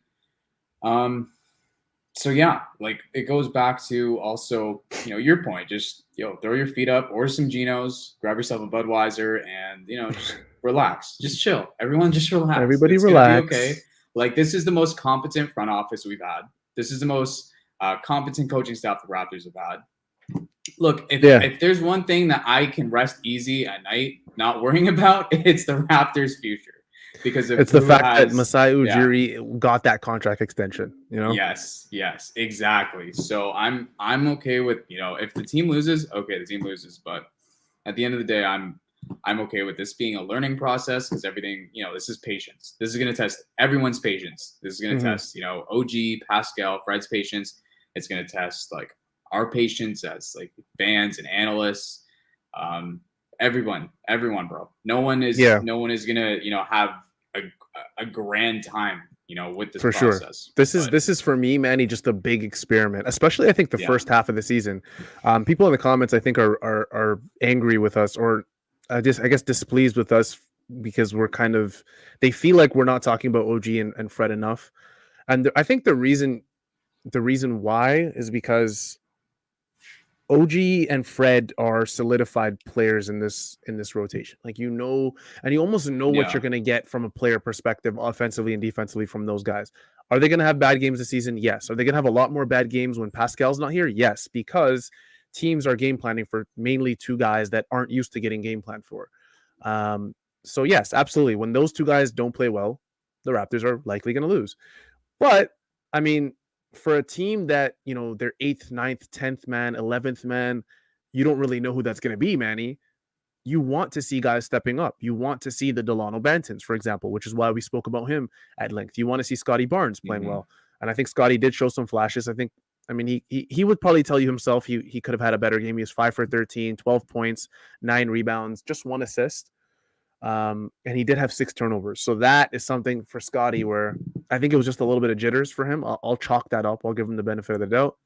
So yeah, like it goes back to also, you know, your point, just, throw your feet up, order some Genos, grab yourself a Budweiser and, just relax, just chill. Everyone just relax. Everybody it's relax. Gonna be okay. Like this is the most competent front office we've had. This is the most competent coaching staff the Raptors have had. Look, if there's one thing that I can rest easy at night, not worrying about, it's the Raptors' future. Because it's the fact that Masai Ujiri got that contract extension, you know? Yes, exactly. So I'm okay with, if the team loses, okay, the team loses. But at the end of the day, I'm okay with this being a learning process because everything, this is patience. This is going to test everyone's patience. This is going to test, OG, Pascal, Fred's patience. It's going to test like our patience as like fans and analysts. Everyone, bro. No one is gonna, have a grand time, with this process. Sure. This is for me, Manny, just a big experiment, especially I think the first half of the season. People in the comments I think are angry with us or I guess displeased with us because we're they feel like we're not talking about OG and Fred enough. And I think the reason why is because OG and Fred are solidified players in this rotation. Like, and you almost know what you're going to get from a player perspective, offensively and defensively from those guys. Are they going to have bad games this season? Yes. Are they going to have a lot more bad games when Pascal's not here? Yes, because teams are game planning for mainly two guys that aren't used to getting game planned for. So yes, absolutely. When those two guys don't play well, the Raptors are likely going to lose. But I mean, for a team that, they're 8th, 9th, 10th man, 11th man, you don't really know who that's going to be, Manny. You want to see guys stepping up. You want to see the Dalano Bantons, for example, which is why we spoke about him at length. You want to see Scottie Barnes playing well. And I think Scottie did show some flashes. He would probably tell you himself he could have had a better game. He was 5 for 13, 12 points, 9 rebounds, just 1 assist. And he did have 6 turnovers. So that is something for Scottie where I think it was just a little bit of jitters for him. I'll chalk that up. I'll give him the benefit of the doubt.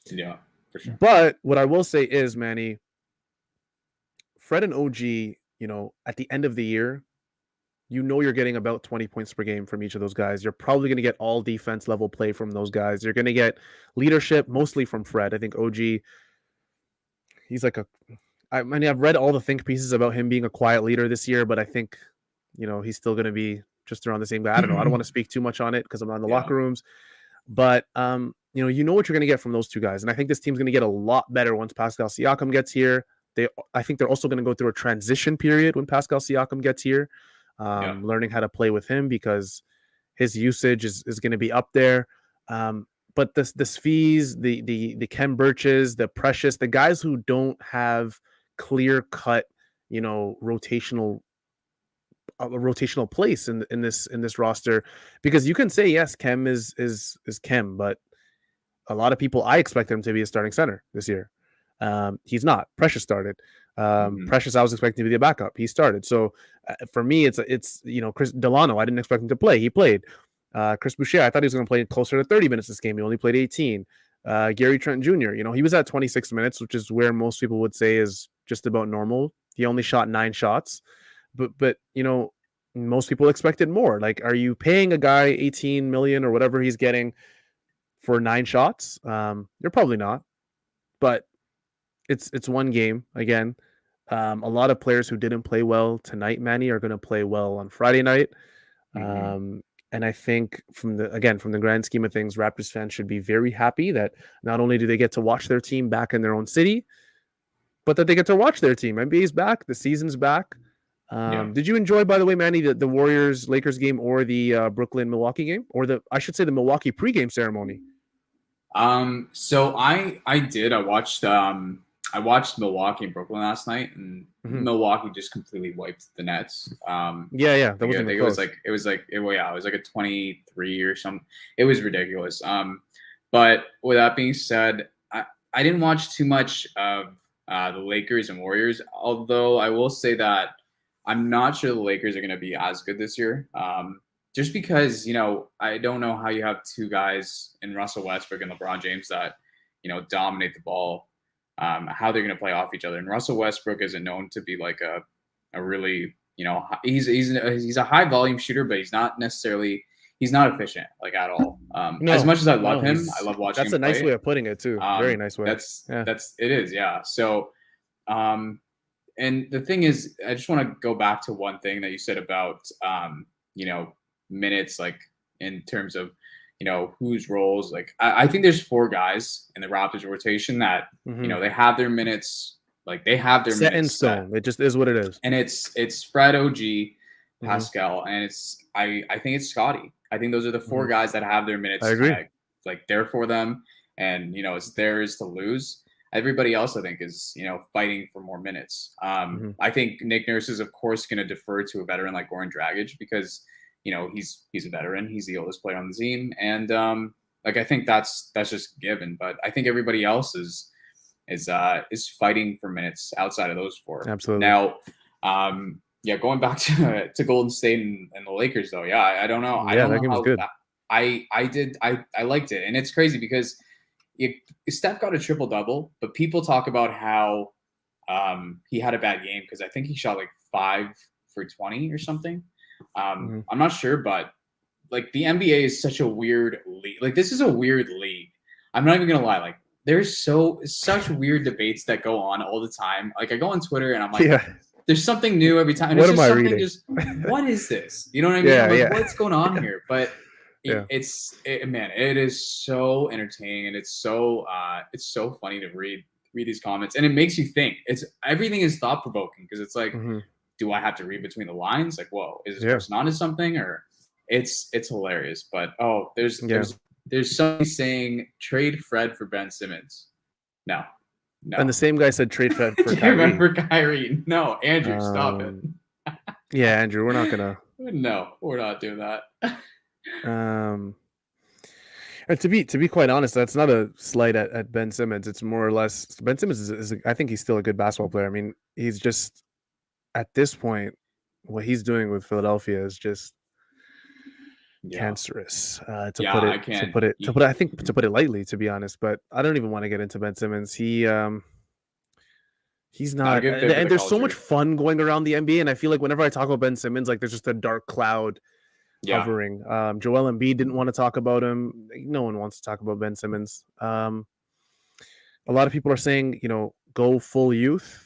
Yeah, for sure. But what I will say is, Manny, Fred and OG, at the end of the year, you're getting about 20 points per game from each of those guys. You're probably going to get all defense level play from those guys. You're going to get leadership mostly from Fred. I think OG, he's like I've read all the think pieces about him being a quiet leader this year, but I think, he's still going to be just around the same guy. I don't know. I don't want to speak too much on it because I'm not in the locker rooms, but you know what you're going to get from those two guys. And I think this team's going to get a lot better once Pascal Siakam gets here. I think they're also going to go through a transition period when Pascal Siakam gets here, learning how to play with him because his usage is going to be up there. But the Sfees, the Ken Birches, the Precious, the guys who don't have clear cut, rotational a rotational place in this roster, because you can say yes, Kem is Kem, but a lot of people, I expect him to be a starting center this year. He's not. Precious started. Precious, I was expecting to be the backup. He started. So for me, it's Chris Dalano. I didn't expect him to play. He played. Chris Boucher, I thought he was going to play closer to 30 minutes this game. He only played 18. Gary Trent Jr., he was at 26 minutes, which is where most people would say is just about normal. He only shot 9 shots, but most people expected more. Like, are you paying a guy 18 million or whatever he's getting for 9 shots? You're probably not, but it's one game again. A lot of players who didn't play well tonight, Manny, are going to play well on Friday night. And I think from the grand scheme of things, Raptors fans should be very happy that not only do they get to watch their team back in their own city, but that they get to watch their team. NBA's back, the season's back. Did you enjoy, by the way, Manny, the Warriors-Lakers game, or the Brooklyn-Milwaukee game, or the Milwaukee pregame ceremony? So I did. I watched Milwaukee and Brooklyn last night, and Milwaukee just completely wiped the Nets. That wasn't it was like a 23 or something. It was ridiculous. But with that being said, I didn't watch too much of the Lakers and Warriors, although I will say that I'm not sure the Lakers are going to be as good this year. Just because, I don't know how you have two guys in Russell Westbrook and LeBron James that, dominate the ball, how they're going to play off each other. And Russell Westbrook isn't known to be like a really, he's a high volume shooter, but he's not efficient, like, at all. As much as I love him, I love watching him play. That's a nice way of putting it too. Very nice way. It is. Yeah. So, and the thing is, I just want to go back to one thing that you said about, minutes, like, in terms of, whose roles. Like, I think there's 4 guys in the Raptors rotation that, they have their minutes, like, they have their set minutes in stone. It just is what it is. And it's Fred, OG, Pascal, and I think it's Scottie. I think those are the 4 guys that have their minutes. I agree. Like, there for them, and it's theirs to lose. Everybody else, I think, is fighting for more minutes. I think Nick Nurse is, of course, going to defer to a veteran like Goran Dragic, because he's a veteran. He's the oldest player on the team, and I think that's just given. But I think everybody else is fighting for minutes outside of those 4. Absolutely. Now, going back to Golden State and the Lakers, though. Yeah, I don't know. I don't know game was good. I liked it, and it's crazy because Steph got a triple-double, but people talk about how he had a bad game because I think he shot like 5 for 20 or something. I'm not sure, but like, the NBA is such a weird league. Like, this is a weird league. I'm not even gonna lie. Like, there's such weird debates that go on all the time. Like, I go on Twitter and I'm like, there's something new every time. And what it's am just I something reading? What is this? You know what I mean? What's going on here? But it is so entertaining, and it's so funny to read these comments, and it makes you think. Everything is thought provoking, because it's like, do I have to read between the lines? Like, whoa, is this person onto something? Or it's hilarious. But there's somebody saying trade Fred for Ben Simmons. No. And the same guy said trade Fred for Kyrie. For Kyrie. No, Andrew, stop it. Yeah, Andrew, we're not gonna. No, we're not doing that. And to be quite honest, that's not a slight at Ben Simmons. It's more or less, Ben Simmons is I think he's still a good basketball player. I mean, he's just, at this point, what he's doing with Philadelphia is just cancerous. To put it lightly, to be honest. But I don't even want to get into Ben Simmons. He's not, and there's so much fun going around the NBA, and I feel like whenever I talk about Ben Simmons, like, there's just a dark cloud covering. Joel Embiid didn't want to talk about him. No one wants to talk about Ben Simmons. A lot of people are saying, go full youth.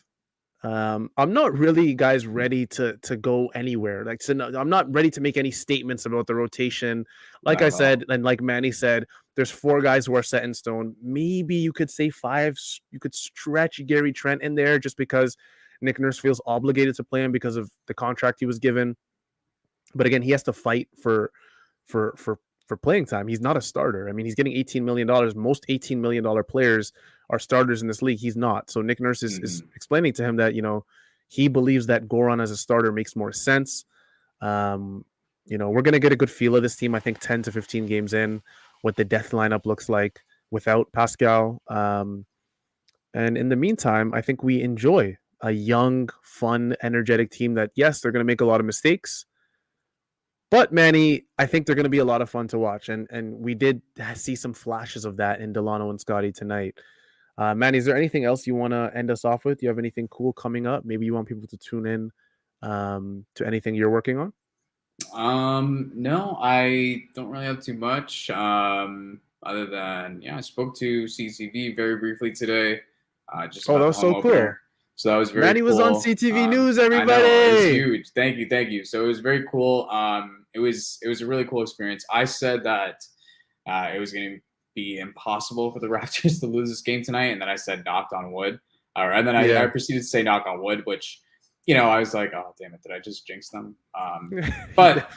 I'm not really, guys, ready to go anywhere. Like, so I'm not ready to make any statements about the rotation. Like I said, and like Manny said, there's 4 guys who are set in stone. Maybe you could say 5. You could stretch Gary Trent in there just because Nick Nurse feels obligated to play him because of the contract he was given. But again, he has to fight for playing time. He's not a starter. I mean, he's getting $18 million. Most $18 million players are starters in this league. He's not. So Nick Nurse is explaining to him that, he believes that Goran as a starter makes more sense. We're going to get a good feel of this team, I think 10 to 15 games in, what the death lineup looks like without Pascal. And in the meantime, I think we enjoy a young, fun, energetic team that, yes, they're going to make a lot of mistakes. But Manny, I think they're going to be a lot of fun to watch. And we did see some flashes of that in Dalano and Scottie tonight. Manny, is there anything else you want to end us off with? Do you have anything cool coming up? Maybe you want people to tune in to anything you're working on? No, I don't really have too much. Other than I spoke to CCV very briefly today. Just that about was the home so cool. opener. So that was very Manny cool. was on CTV News, everybody. I know, it was huge. Thank you. So it was very cool. It was a really cool experience. I said that it was going to be impossible for the Raptors to lose this game tonight, and then I said knocked on wood. And then I proceeded to say knock on wood, which I was like, oh damn it, did I just jinx them? But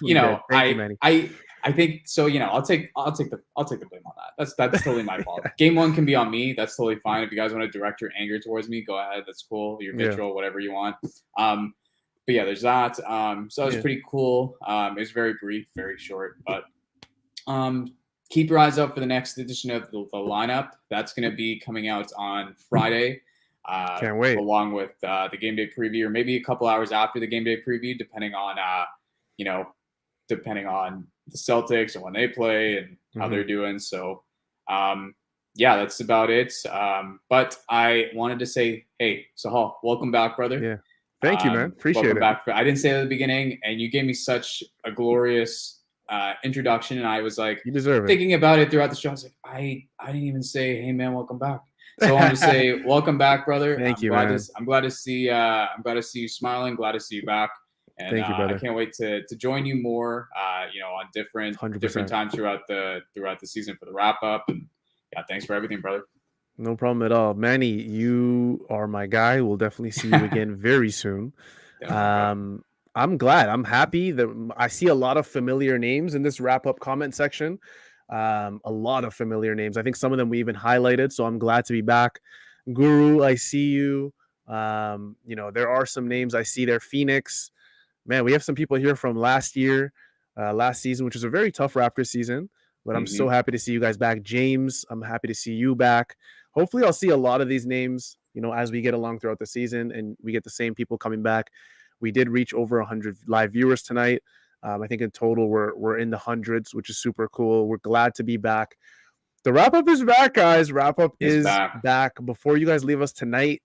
I think so. I'll take the blame on that. That's totally my fault. Game one can be on me. That's totally fine. If you guys want to direct your anger towards me, go ahead. That's cool. Your vitriol, whatever you want. But there's that. So that was pretty cool. It was very brief, very short, but keep your eyes out for the next edition of the lineup. That's going to be coming out on Friday. Can't wait. Along with the game day preview, or maybe a couple hours after the game day preview, depending on the Celtics and when they play and how they're doing. So, that's about it. But I wanted to say, hey, Sahal, welcome back, brother. Yeah. Thank you, man. Appreciate it. Back. I didn't say it at the beginning, and you gave me such a glorious introduction, and I was like, you deserve thinking about it throughout the show. I was like, I didn't even say, hey, man, welcome back. So I want to say, welcome back, brother. Thank you, man. I'm glad to see you smiling. Glad to see you back. And thank you, brother. I can't wait to join you more. On different 100%. different times throughout the season for the wrap up. And thanks for everything, brother. No problem at all, Manny. You are my guy. We'll definitely see you again very soon. I'm glad. I'm happy that I see a lot of familiar names in this wrap up comment section. A lot of familiar names. I think some of them we even highlighted. So I'm glad to be back. Guru, I see you. There are some names I see there. Phoenix. Man, we have some people here from last season, which was a very tough Raptors season. But I'm so happy to see you guys back. James, I'm happy to see you back. Hopefully I'll see a lot of these names, as we get along throughout the season and we get the same people coming back. We did reach over 100 live viewers tonight. I think in total we're in the hundreds, which is super cool. We're glad to be back. The wrap-up is back, guys. Wrap-up is back. Before you guys leave us tonight,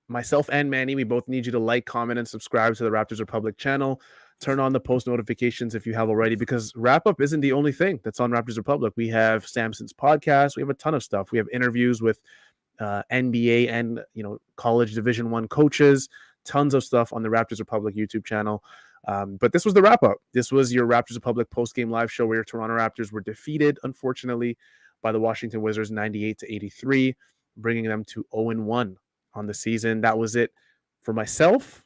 myself and Manny, we both need you to like, comment, and subscribe to the Raptors Republic channel. Turn on the post notifications if you have already, because wrap-up isn't the only thing that's on Raptors Republic. We have Samson's podcast. We have a ton of stuff. We have interviews with NBA and college Division I coaches. Tons of stuff on the Raptors Republic YouTube channel. But this was the wrap-up. This was your Raptors Republic post-game live show where your Toronto Raptors were defeated, unfortunately, by the Washington Wizards 98-83, bringing them to 0-1 on the season. That was it for myself,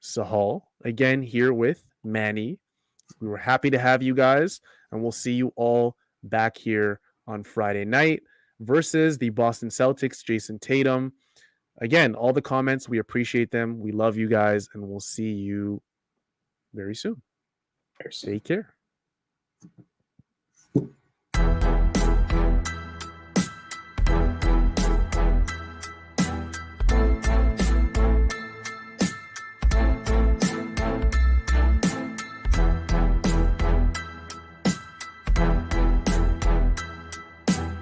Sahal, again here with Manny. We were happy to have you guys, and we'll see you all back here on Friday night versus the Boston Celtics, Jason Tatum. Again, all the comments, we appreciate them. We love you guys, and we'll see you very soon. Take care.